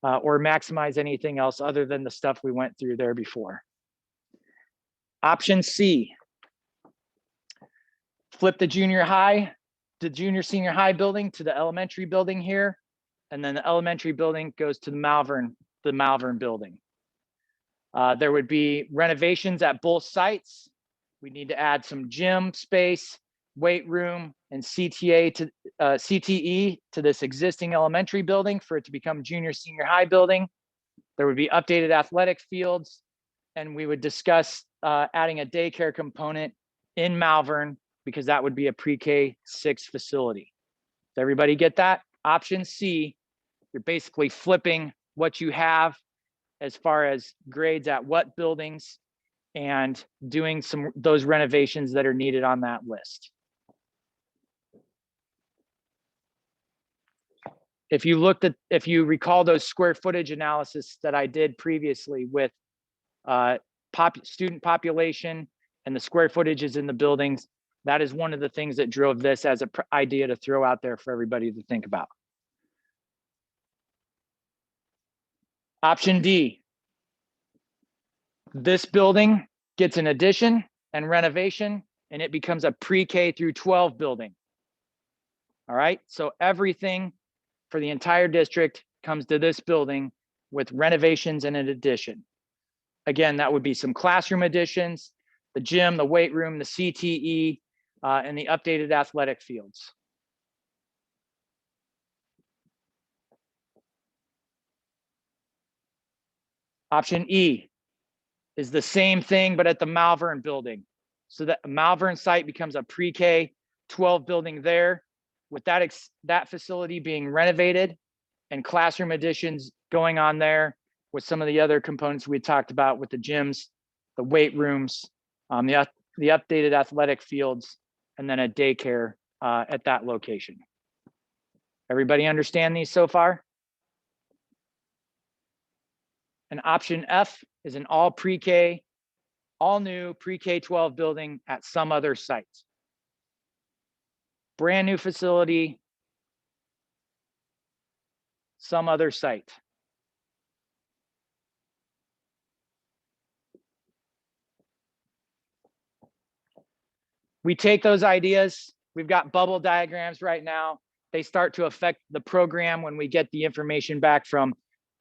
[SPEAKER 3] or maximize anything else other than the stuff we went through there before. Option C, flip the junior senior high building to the elementary building here. And then the elementary building goes to the Malvern building. There would be renovations at both sites. We need to add some gym space, weight room, and CTE to this existing elementary building for it to become junior senior high building. There would be updated athletic fields, and we would discuss adding a daycare component in Malvern because that would be a pre-K 6 facility. Does everybody get that? Option C, you're basically flipping what you have as far as grades at what buildings and doing those renovations that are needed on that list. If you recall those square footage analysis that I did previously with student population and the square footages in the buildings, that is one of the things that drove this as an idea to throw out there for everybody to think about. Option D, this building gets an addition and renovation and it becomes a pre-K through 12 building. All right, so everything for the entire district comes to this building with renovations and an addition. Again, that would be some classroom additions, the gym, the weight room, the CTE, and the updated athletic fields. Option E is the same thing, but at the Malvern building. So that Malvern site becomes a pre-K 12 building there with that facility being renovated and classroom additions going on there with some of the other components we talked about with the gyms, the weight rooms, the updated athletic fields, and then a daycare at that location. Everybody understand these so far? And option F is an all pre-K, all new pre-K 12 building at some other site. Brand new facility, some other site. We take those ideas, we've got bubble diagrams right now. They start to affect the program when we get the information back from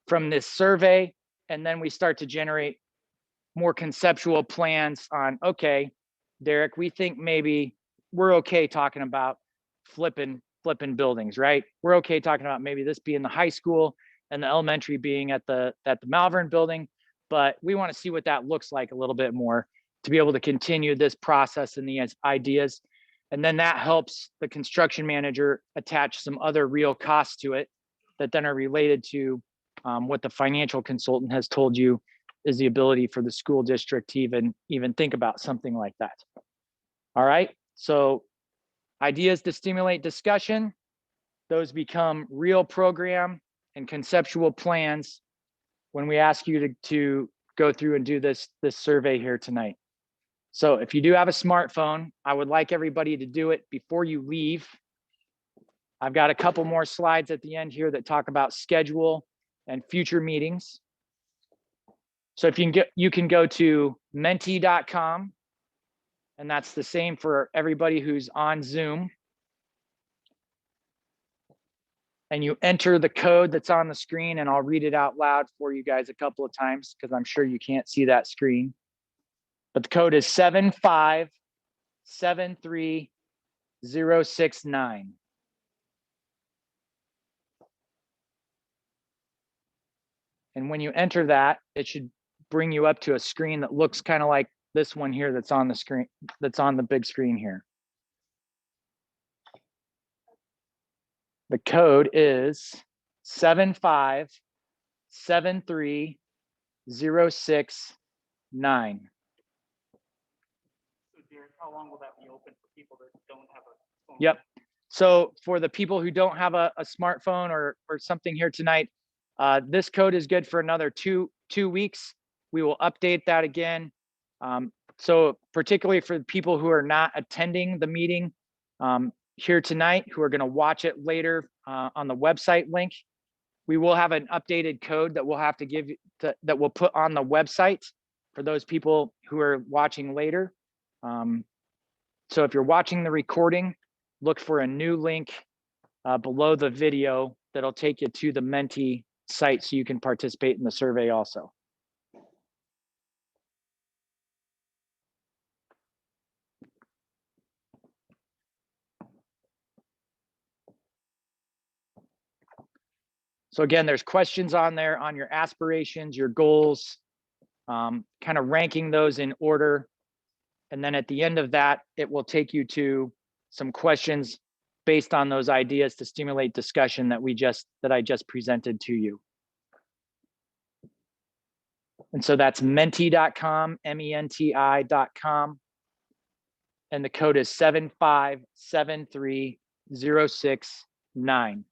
[SPEAKER 3] this survey, and then we start to generate more conceptual plans on, okay, Derek, we think maybe we're okay talking about flipping buildings, right? We're okay talking about maybe this being the high school and the elementary being at the Malvern building, but we want to see what that looks like a little bit more to be able to continue this process and these ideas. And then that helps the construction manager attach some other real costs to it that then are related to what the financial consultant has told you is the ability for the school district to even think about something like that. All right, so ideas to stimulate discussion, those become real program and conceptual plans when we ask you to go through and do this survey here tonight. So if you do have a smartphone, I would like everybody to do it before you leave. I've got a couple more slides at the end here that talk about schedule and future meetings. So if you can go to menti.com, and that's the same for everybody who's on Zoom. And you enter the code that's on the screen, and I'll read it out loud for you guys a couple of times because I'm sure you can't see that screen. But the code is 7573069. And when you enter that, it should bring you up to a screen that looks kind of like this one here that's on the screen, that's on the big screen here. The code is 7573069.
[SPEAKER 4] So Derek, how long will that be open for people that don't have a phone?
[SPEAKER 3] Yep. So for the people who don't have a smartphone or something here tonight, this code is good for another two weeks. We will update that again. So particularly for the people who are not attending the meeting here tonight, who are going to watch it later on the website link, we will have an updated code that we'll have to give that we'll put on the website for those people who are watching later. So if you're watching the recording, look for a new link below the video that'll take you to the Menti site so you can participate in the survey also. So again, there's questions on there on your aspirations, your goals, kind of ranking those in order. And then at the end of that, it will take you to some questions based on those ideas to stimulate discussion that I just presented to you. And so that's menti.com, menti.com. And the code is 7573069.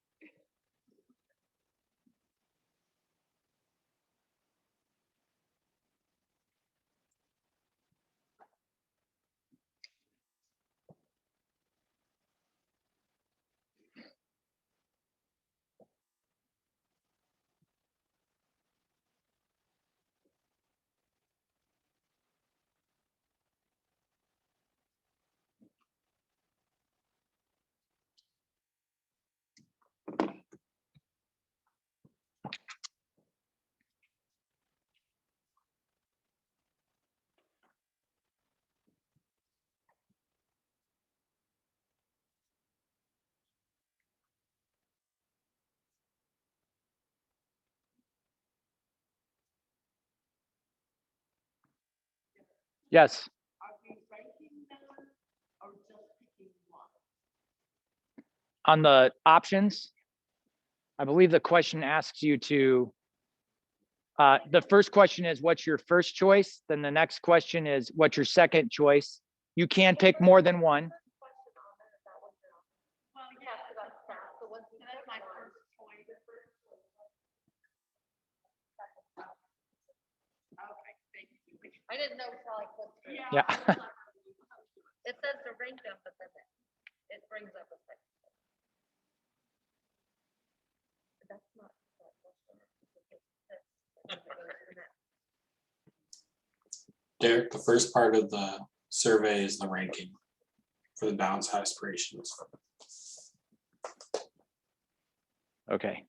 [SPEAKER 3] Yes. On the options, I believe the question asks you to, the first question is, what's your first choice? Then the next question is, what's your second choice? You can pick more than one.
[SPEAKER 5] I didn't know until I clicked.
[SPEAKER 3] Yeah.
[SPEAKER 5] It says to rank them, but then it brings up a second. But that's not that question.
[SPEAKER 6] Derek, the first part of the survey is the ranking for the balanced aspirations.
[SPEAKER 3] Okay.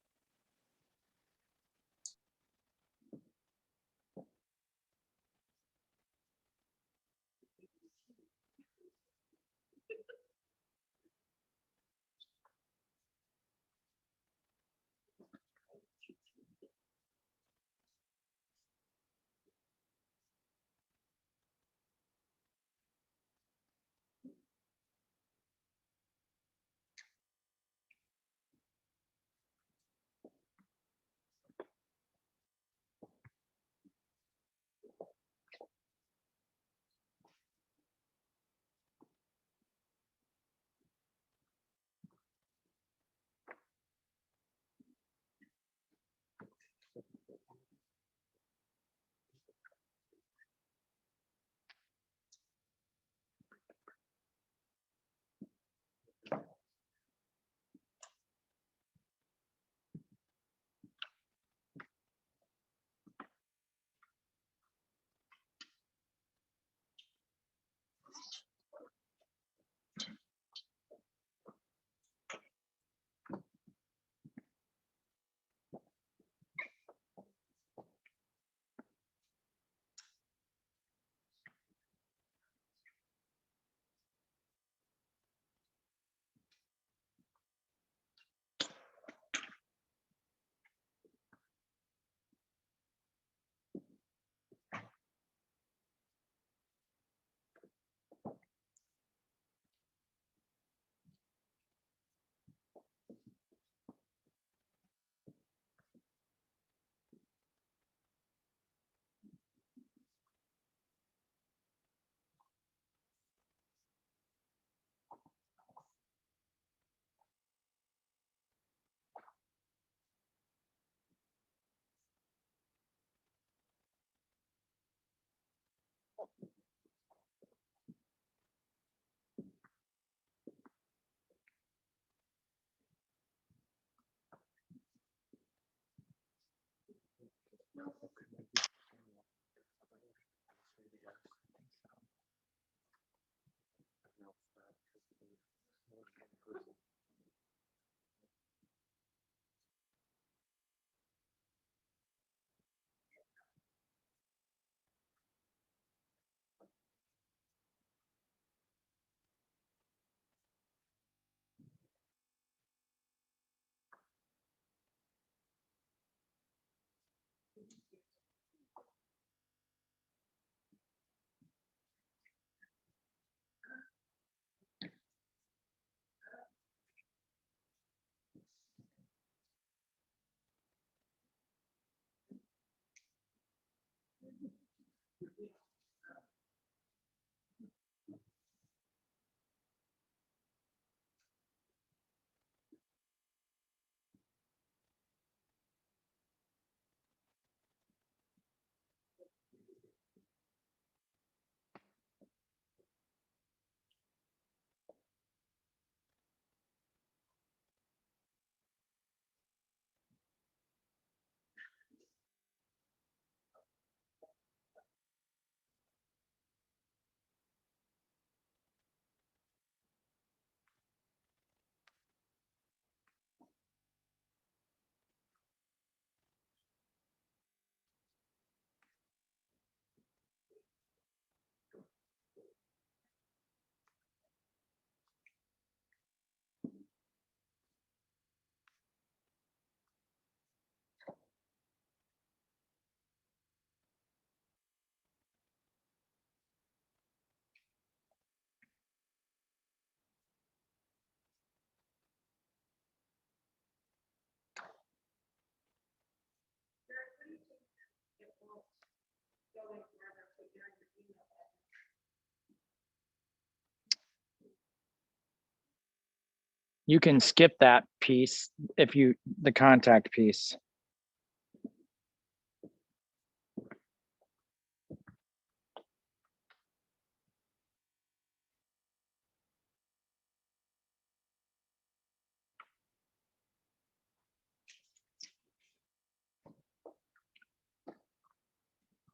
[SPEAKER 3] You can skip that piece if you, the contact piece.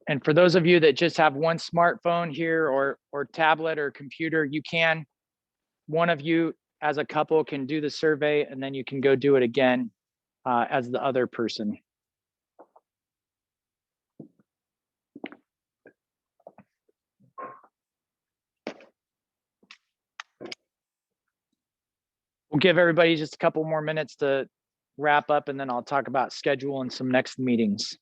[SPEAKER 3] And for those of you that just have one smartphone here or tablet or computer, you can, one of you as a couple can do the survey and then you can go do it again as the other person. We'll give everybody just a couple more minutes to wrap up and then I'll talk about schedule and some next meetings.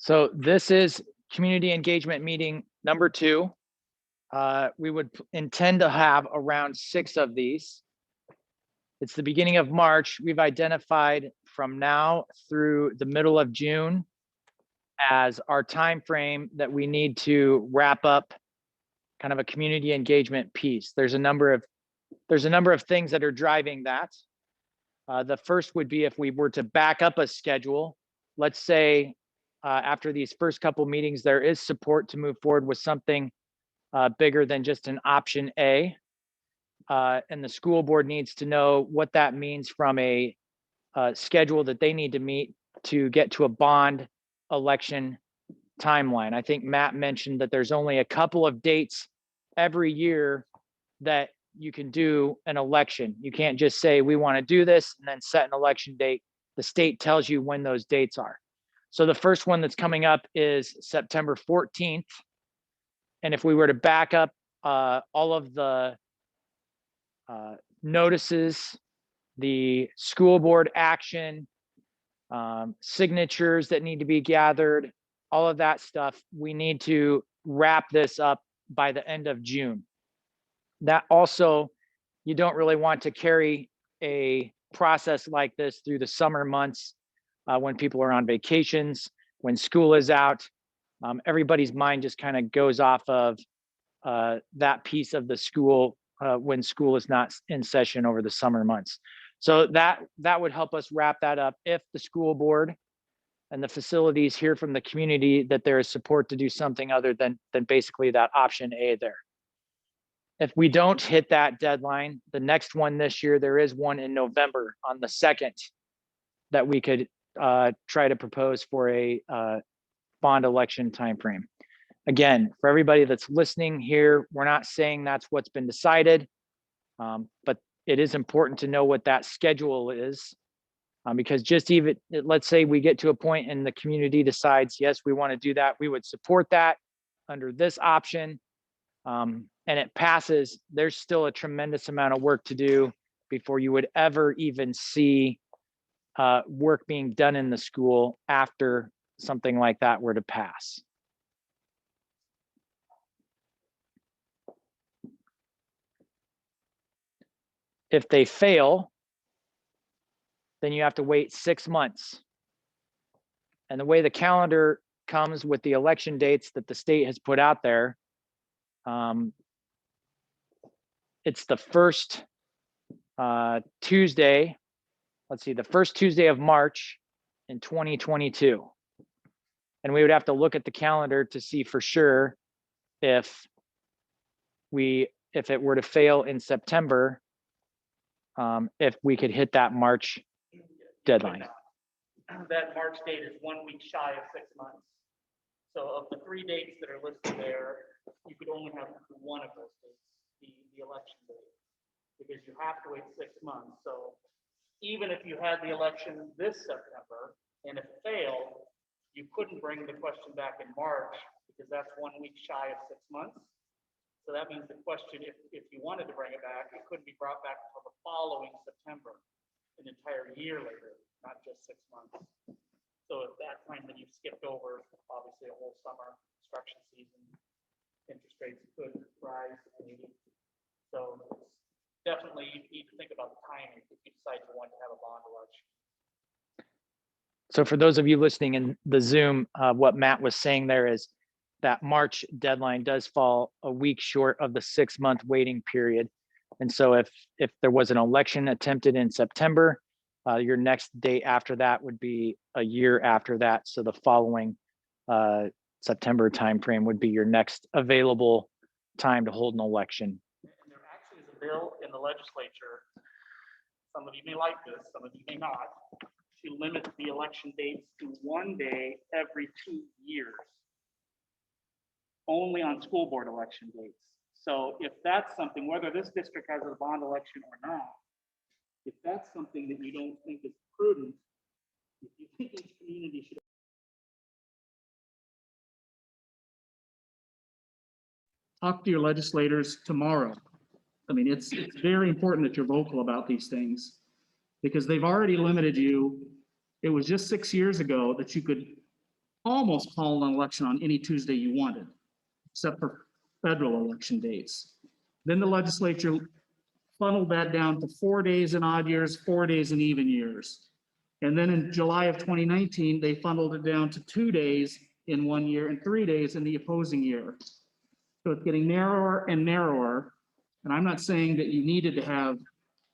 [SPEAKER 3] So this is community engagement meeting number 2. We would intend to have around 6 of these. It's the beginning of March. We've identified from now through the middle of June as our time frame that we need to wrap up kind of a community engagement piece. There's a number of things that are driving that. The first would be if we were to back up a schedule, let's say after these first couple meetings, there is support to move forward with something bigger than just an option A. And the school board needs to know what that means from a schedule that they need to meet to get to a bond election timeline. I think Matt mentioned that there's only a couple of dates every year that you can do an election. You can't just say, we want to do this and then set an election date. The state tells you when those dates are. So the first one that's coming up is September 14th. And if we were to back up all of the notices, the school board action, signatures that need to be gathered, all of that stuff, we need to wrap this up by the end of June. That also, you don't really want to carry a process like this through the summer months when people are on vacations, when school is out. Everybody's mind just kind of goes off of that piece of the school when school is not in session over the summer months. So that would help us wrap that up if the school board and the facilities hear from the community that there is support to do something other than basically that option A there. If we don't hit that deadline, the next one this year, there is one in November on the 2nd that we could try to propose for a bond election timeframe. Again, for everybody that's listening here, we're not saying that's what's been decided, but it is important to know what that schedule is, because just even, let's say we get to a point and the community decides, yes, we want to do that, we would support that under this option, and it passes, there's still a tremendous amount of work to do before you would ever even see work being done in the school after something like that were to pass. If they fail, then you have to wait 6 months. And the way the calendar comes with the election dates that the state has put out there, it's the first Tuesday, let's see, the first Tuesday of March in 2022. And we would have to look at the calendar to see for sure if it were to fail in September, if we could hit that March deadline.
[SPEAKER 4] That March date is 1 week shy of 6 months. So of the 3 dates that are listed there, you could only have one of those dates, the election date, because you have to wait 6 months. So even if you had the election this September and if it failed, you couldn't bring the question back in March because that's 1 week shy of 6 months. So that means the question, if you wanted to bring it back, it couldn't be brought back until the following September, an entire year later, not just 6 months. So at that time, then you've skipped over, obviously, a whole summer construction season. Interest rates could rise. So definitely you need to think about the timing if you decide you want to have a bond election.
[SPEAKER 3] So for those of you listening in the Zoom, what Matt was saying there is that March deadline does fall a week short of the 6 month waiting period. And so if there was an election attempted in September, your next date after that would be a year after that. So the following September timeframe would be your next available time to hold an election.
[SPEAKER 4] And there actually is a bill in the legislature. Some of you may like this, some of you may not, to limit the election dates to 1 day every 2 years, only on school board election dates. So if that's something, whether this district has a bond election or not, if that's something that you don't think is prudent, if you think each community should talk to your legislators tomorrow. I mean, it's very important that you're vocal about these things because they've already limited you. It was just 6 years ago that you could almost call an election on any Tuesday you wanted, except for federal election dates. Then the legislature funneled that down to 4 days in odd years, 4 days in even years. And then in July of 2019, they funneled it down to 2 days in 1 year and 3 days in the opposing year. So it's getting narrower and narrower. And I'm not saying that you needed to have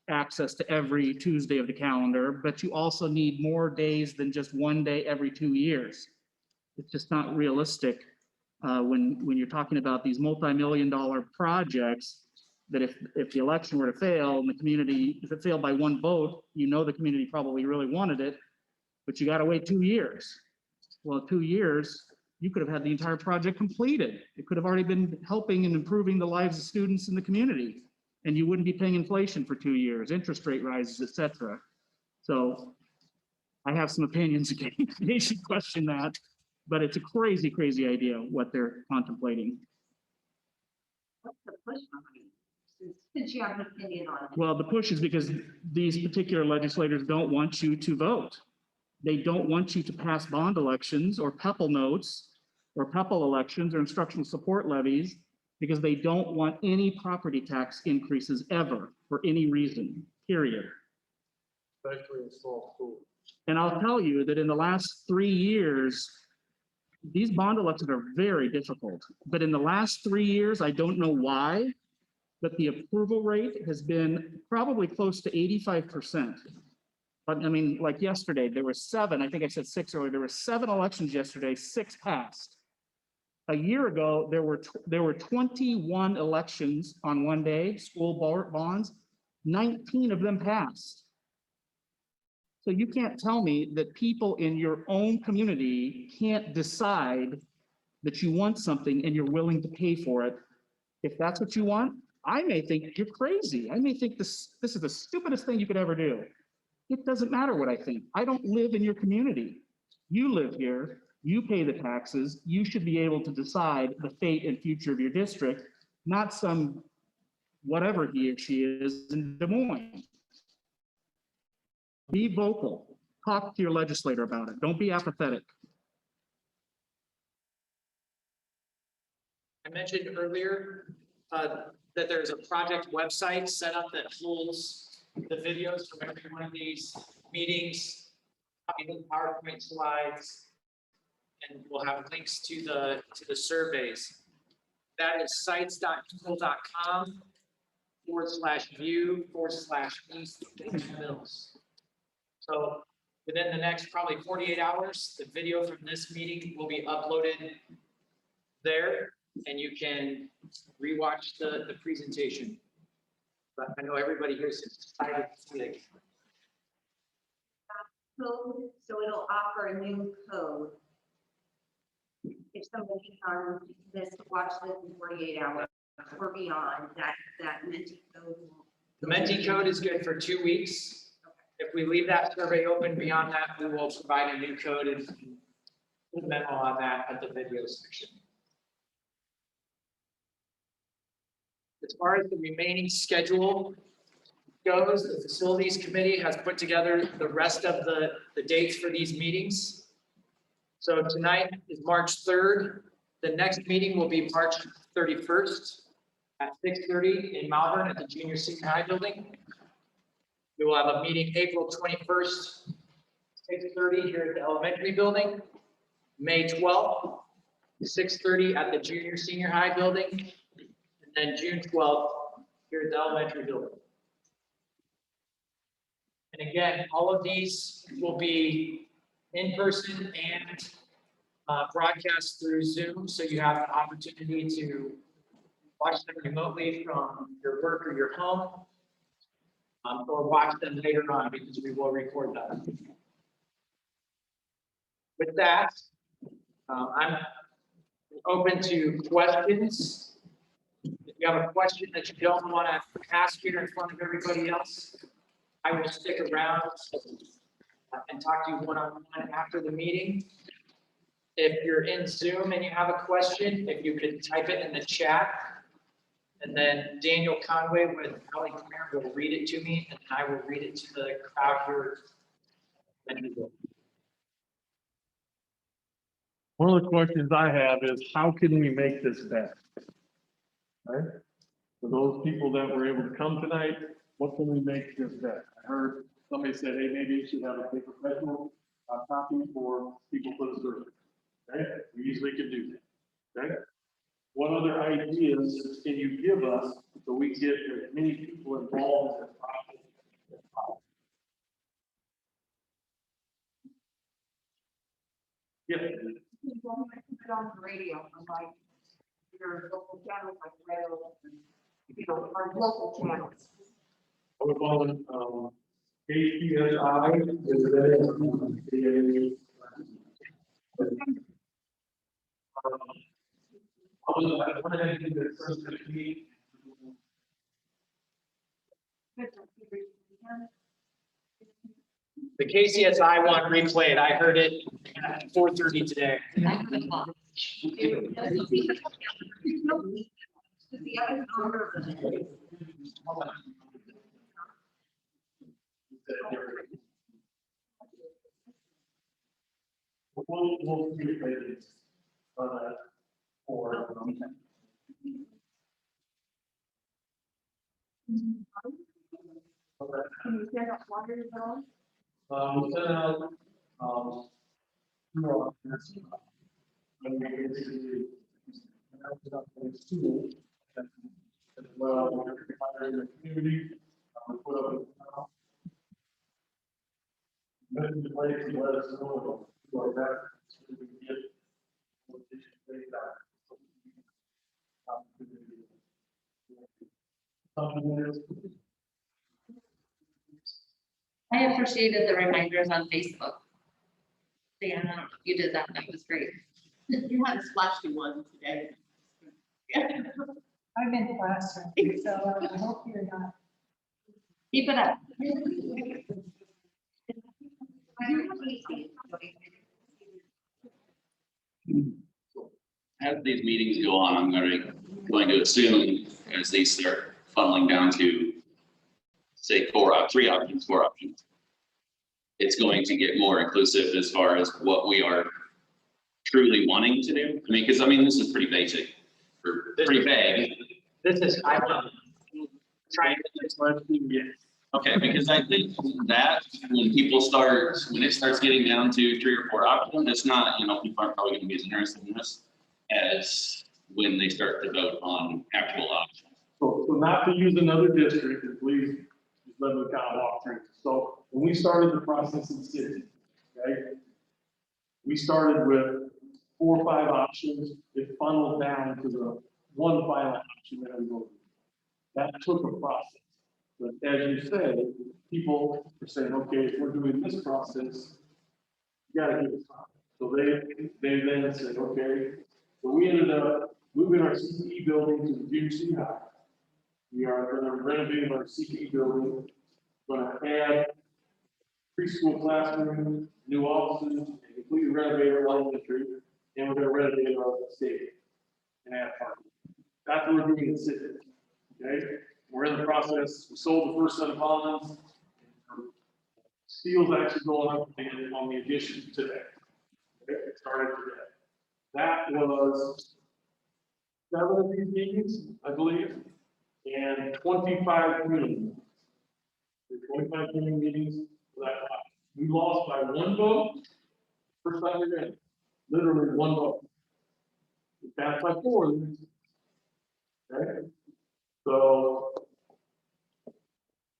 [SPEAKER 4] access to every Tuesday of the calendar, but you also need more days than just one day every 2 years. It's just not realistic when you're talking about these multi-million-dollar projects, that if the election were to fail and the community, if it failed by one vote, you know the community probably really wanted it, but you got to wait 2 years. Well, 2 years, you could have had the entire project completed. It could have already been helping and improving the lives of students in the community. And you wouldn't be paying inflation for 2 years, interest rate rises, et cetera. So I have some opinions in case you question that, but it's a crazy, crazy idea what they're contemplating.
[SPEAKER 7] What's the push behind it? Since you have an opinion on it.
[SPEAKER 4] Well, the push is because these particular legislators don't want you to vote. They don't want you to pass bond elections or PEPAL notes or PEPAL elections or instructional support levies, because they don't want any property tax increases ever for any reason, period.
[SPEAKER 1] Especially in small schools.
[SPEAKER 4] And I'll tell you that in the last 3 years, these bond elections are very difficult. But in the last 3 years, I don't know why, but the approval rate has been probably close to 85%. But I mean, like yesterday, there were 7, I think I said 6 earlier, there were 7 elections yesterday, 6 passed. A year ago, there were 21 elections on one day, school bonds, 19 of them passed. So you can't tell me that people in your own community can't decide that you want something and you're willing to pay for it. If that's what you want, I may think you're crazy. I may think this is the stupidest thing you could ever do. It doesn't matter what I think. I don't live in your community. You live here, you pay the taxes, you should be able to decide the fate and future of your district, not some whatever he or she is in Des Moines. Be vocal. Talk to your legislator about it. Don't be apathetic.
[SPEAKER 2] I mentioned earlier that there's a project website set up that holds the videos from every one of these meetings, the PowerPoint slides, and we'll have links to the surveys. That is sites.google.com/view/east-mills. So within the next probably 48 hours, the video from this meeting will be uploaded there, and you can rewatch the presentation. But I know everybody here is excited to see it.
[SPEAKER 7] Code, so it'll offer a new code. If somebody comes this to watch this in 48 hours or beyond, that Menti code will.
[SPEAKER 2] The Menti code is good for 2 weeks. If we leave that survey open beyond that, we will provide a new code and put a memo on that at the video section. As far as the remaining schedule goes, the facilities committee has put together the rest of the dates for these meetings. So tonight is March 3rd. The next meeting will be March 31st at 6:30 in Malvern at the junior senior high building. We will have a meeting April 21st, 6:30 here at the elementary building. May 12th, 6:30 at the junior senior high building. And then June 12th here at the elementary building. And again, all of these will be in person and broadcast through Zoom. So you have an opportunity to watch them remotely from your work or your home. Or watch them later on, because we will record that. With that, I'm open to questions. If you have a question that you don't want to ask here in front of everybody else, I will stick around and talk to you one-on-one after the meeting. If you're in Zoom and you have a question, if you could type it in the chat, and then Daniel Conway with Ally Premier will read it to me, and I will read it to the crowd here.
[SPEAKER 1] One of the questions I have is, how can we make this better? Right? For those people that were able to come tonight, what can we make this better? I heard somebody said, hey, maybe you should have a professional copy for people for the survey. Okay, we easily can do that. Okay. What other ideas can you give us so we get as many people involved as possible Yeah,
[SPEAKER 7] You don't have to put it on the radio, on like your local channels like radio, and, you know, our local channels.
[SPEAKER 1] I would call it, KPSI, is it? I wanted to do the first meeting.
[SPEAKER 2] The KCSI one replayed, I heard it at 4:30 today.
[SPEAKER 7] The other number of them.
[SPEAKER 1] We'll do it later. Or, okay.
[SPEAKER 7] Can you stand up longer at all?
[SPEAKER 1] We sent out, through our, when we basically announced it up in the school, and as well, we're hiring the community, we put up a, message in place to let us know, like that, so we can get what they should say that.
[SPEAKER 5] I appreciated the reminders on Facebook. Diana, you did that. That was great.
[SPEAKER 8] You had a splashy one today.
[SPEAKER 9] I'm in classroom, so I hope you're not.
[SPEAKER 5] Keep it up.
[SPEAKER 10] As these meetings go on, I'm going to assume as they start funneling down to, say, 3 options, 4 options, it's going to get more inclusive as far as what we are truly wanting to do. I mean, because this is pretty basic, or pretty vague.
[SPEAKER 2] This is, I want trying to.
[SPEAKER 10] Okay, because I think that when it starts getting down to 3 or 4 options, it's not, people aren't probably gonna be as interested in this as when they start to vote on actual options.
[SPEAKER 1] So not to use another district, and please, just let me kind of walk through. So when we started the process in the city, okay, we started with 4 or 5 options. It funneled down to the one final option that we voted. That took a process. But as you said, people are saying, okay, if we're doing this process, you gotta give it time. So they then said, okay, so we ended up moving our CTE building to the junior city high. We are gonna renovate our CTE building, gonna add preschool classrooms, new offices, and completely renovate our elementary, and we're gonna renovate our stadium and add parking. That's what we're doing in the city, okay? We're in the process, we sold the first set of bonds. Steel's actually going up on the addition today. Okay, it started today. That was 7 of these meetings, I believe, and 25 community meetings. The 25 community meetings, we lost by 1 vote. First time we did, literally 1 vote. We passed by 4. Okay, so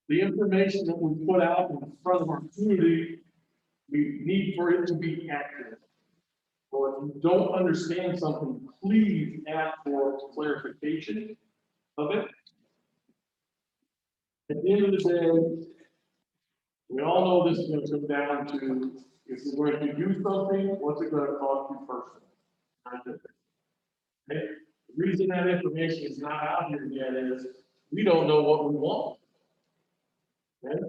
[SPEAKER 1] the information that we put out in front of our community, we need for it to be accurate. So if you don't understand something, please ask for clarification of it. At the end of the day, we all know this is going to come down to, if we're going to do something, what's it going to cost you personally? Okay? The reason that information is not out here yet is we don't know what we want. Okay?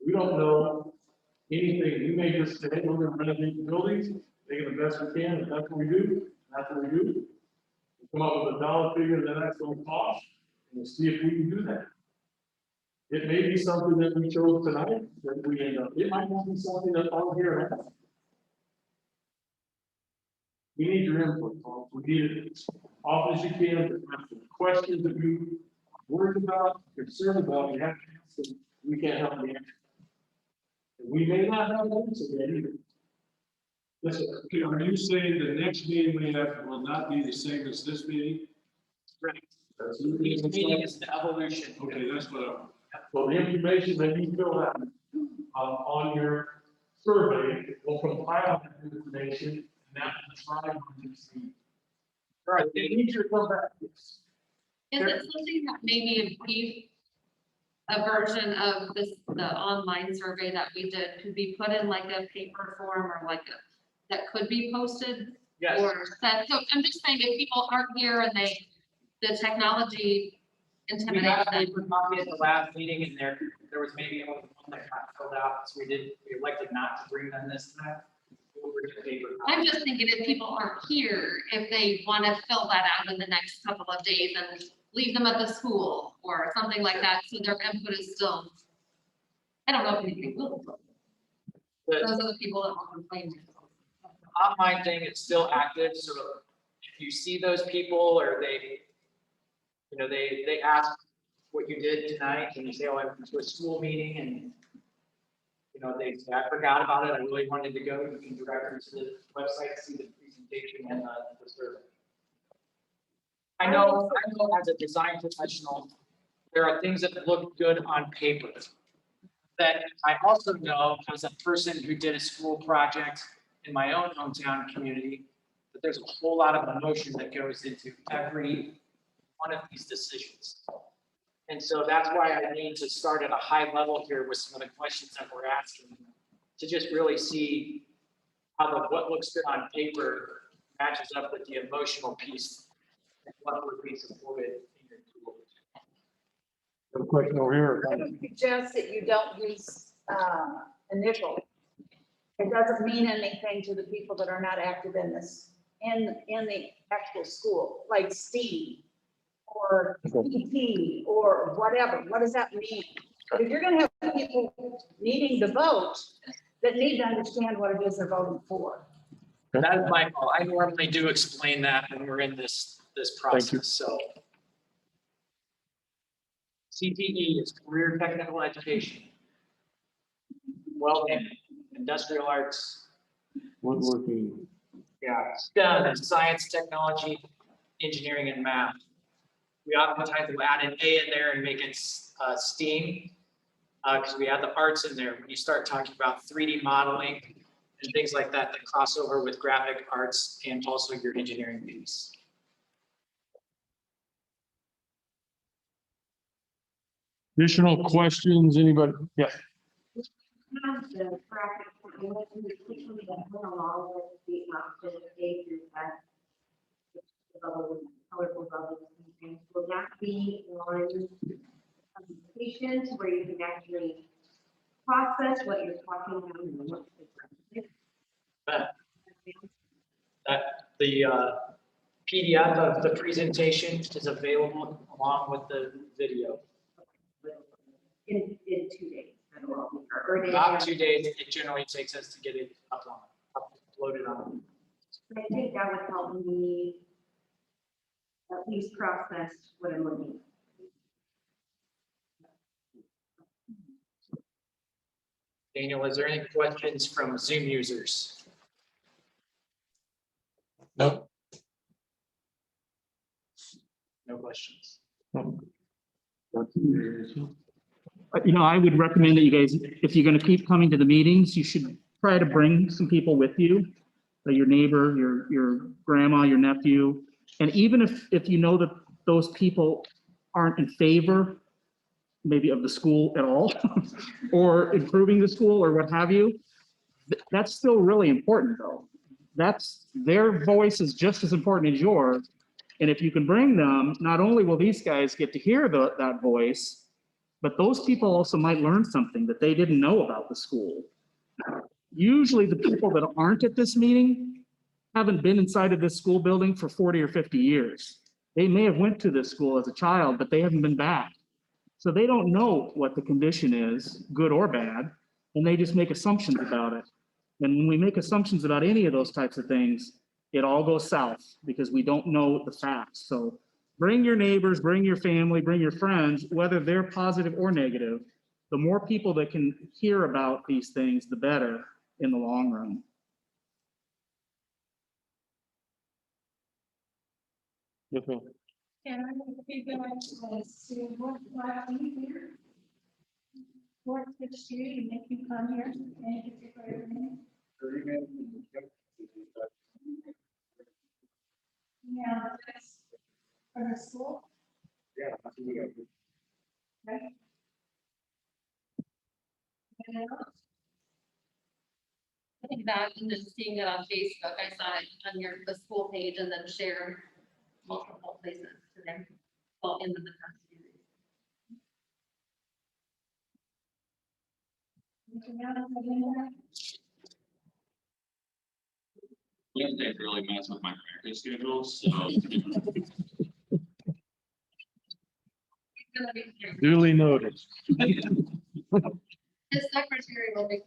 [SPEAKER 1] We don't know anything. We may just say, we're going to renovate the buildings, make it the best we can, if that's what we do, that's what we do. We come up with a dollar figure that that's going to cost, and we'll see if we can do that. It may be something that we chose tonight that we end up. It might not be something that's on here. We need your input, folks. We need it as often as you can. If there's questions that you worried about, concerned about, you have to ask them. We can't help you answer. We may not have an answer yet either.
[SPEAKER 11] Listen, are you saying the next meeting we have will not be the same as this meeting?
[SPEAKER 2] Right. Each meeting is the evolution.
[SPEAKER 11] Okay, that's what I'm.
[SPEAKER 1] So the information that you fill out on your survey will compile that information that try on this thing.
[SPEAKER 2] All right,
[SPEAKER 1] They need you to come back.
[SPEAKER 5] Is it something that maybe if a version of this, the online survey that we did could be put in like a paper form or like a, that could be posted?
[SPEAKER 2] yes,
[SPEAKER 5] Or that, so I'm just saying if people aren't here and the technology
[SPEAKER 2] we
[SPEAKER 5] intimidates
[SPEAKER 2] got a
[SPEAKER 5] them.
[SPEAKER 2] paper copy at the last meeting and there was maybe only one that got filled out, so we elected not to bring them this time. We'll bring a paper copy.
[SPEAKER 5] I'm just thinking if people aren't here, if they want to fill that out in the next couple of days and leave them at the school or something like that, so their input is still. I don't know if anything will.
[SPEAKER 2] The
[SPEAKER 5] Those are the people that will complain.
[SPEAKER 2] online thing is still active, so if you see those people or they, you know, they ask what you did tonight and you say, oh, I went to a school meeting and, you know, they say, I forgot about it, I really wanted to go, you can direct them to the website, see the presentation and the survey. I know as a design professional, there are things that look good on paper. That I also know as a person who did a school project in my own hometown community, that there's a whole lot of emotion that goes into every one of these decisions. And so that's why I need to start at a high level here with some of the questions that we're asking, to just really see how what looks good on paper matches up with the emotional piece and what would be supported in your tool.
[SPEAKER 1] The question over here.
[SPEAKER 8] I would suggest that you don't use initial. It doesn't mean anything to the people that are not active in this, in the actual school, like STEAM or PT or whatever. What does that mean? But if you're gonna have people needing to vote, that need to understand what it is they're voting for.
[SPEAKER 2] That is my fault. I normally do explain that when we're in this process, so. CTE is career technical education. Well-being, industrial arts,
[SPEAKER 1] Woodworking.
[SPEAKER 2] yeah, STEM is science, technology, engineering, and math. We oftentimes will add an A in there and make it STEAM, because we add the arts in there. When you start talking about 3D modeling and things like that, that cross over with graphic arts and also your engineering piece.
[SPEAKER 1] Additional questions, anybody? Yeah.
[SPEAKER 7] The graphic, you mentioned the quickly that went along with the option stages that colorful bubbles and things. Will that be on presentations where you can actually process what you're talking about and what
[SPEAKER 2] That the PDF of the presentation is available along with the video.
[SPEAKER 7] in 2 days? That'll all be- or they-
[SPEAKER 2] About 2 days, it generally takes us to get it uploaded on.
[SPEAKER 7] I think that would help me at least process what I'm looking at.
[SPEAKER 2] Daniel, is there any questions from Zoom users?
[SPEAKER 6] Nope.
[SPEAKER 2] No questions.
[SPEAKER 12] You know, I would recommend that you guys, if you're gonna keep coming to the meetings, you should try to bring some people with you. Your neighbor, your grandma, your nephew. And even if you know that those people aren't in favor, maybe of the school at all, or improving the school or what have you, that's still really important though. Their voice is just as important as yours. And if you can bring them, not only will these guys get to hear that voice, but those people also might learn something that they didn't know about the school. Usually the people that aren't at this meeting haven't been inside of this school building for 40 or 50 years. They may have went to this school as a child, but they haven't been back. So they don't know what the condition is, good or bad, and they just make assumptions about it. And when we make assumptions about any of those types of things, it all goes south because we don't know the facts. So bring your neighbors, bring your family, bring your friends, whether they're positive or negative. The more people that can hear about these things, the better in the long run.
[SPEAKER 1] Yes, ma'am.
[SPEAKER 9] Can I be going to see what here? What fits you to make you come here? Any particular thing? Yeah, that's for the school.
[SPEAKER 1] Yeah.
[SPEAKER 9] Okay. Anything else?
[SPEAKER 5] I think that and then seeing it on Facebook, I saw it on the school page and then shared multiple places today. Well, in the different series.
[SPEAKER 9] Anything else? Anything?
[SPEAKER 10] Wednesdays really mess with my practice schedule, so.
[SPEAKER 5] It's gonna be here.
[SPEAKER 11] Duly noted.
[SPEAKER 5] His secretary will be.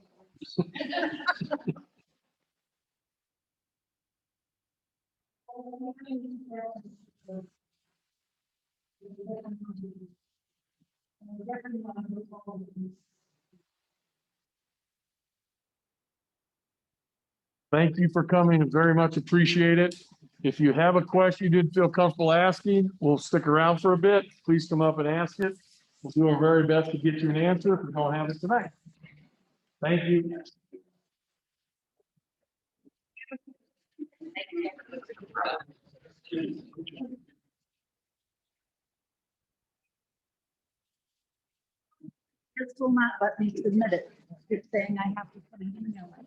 [SPEAKER 11] Thank you for coming. Very much appreciate it. If you have a question you didn't feel comfortable asking, we'll stick around for a bit. Please come up and ask it. We'll do our very best to get you an answer if we don't have it tonight. Thank you.
[SPEAKER 8] This will not let me submit it. It's saying I have to put an email in.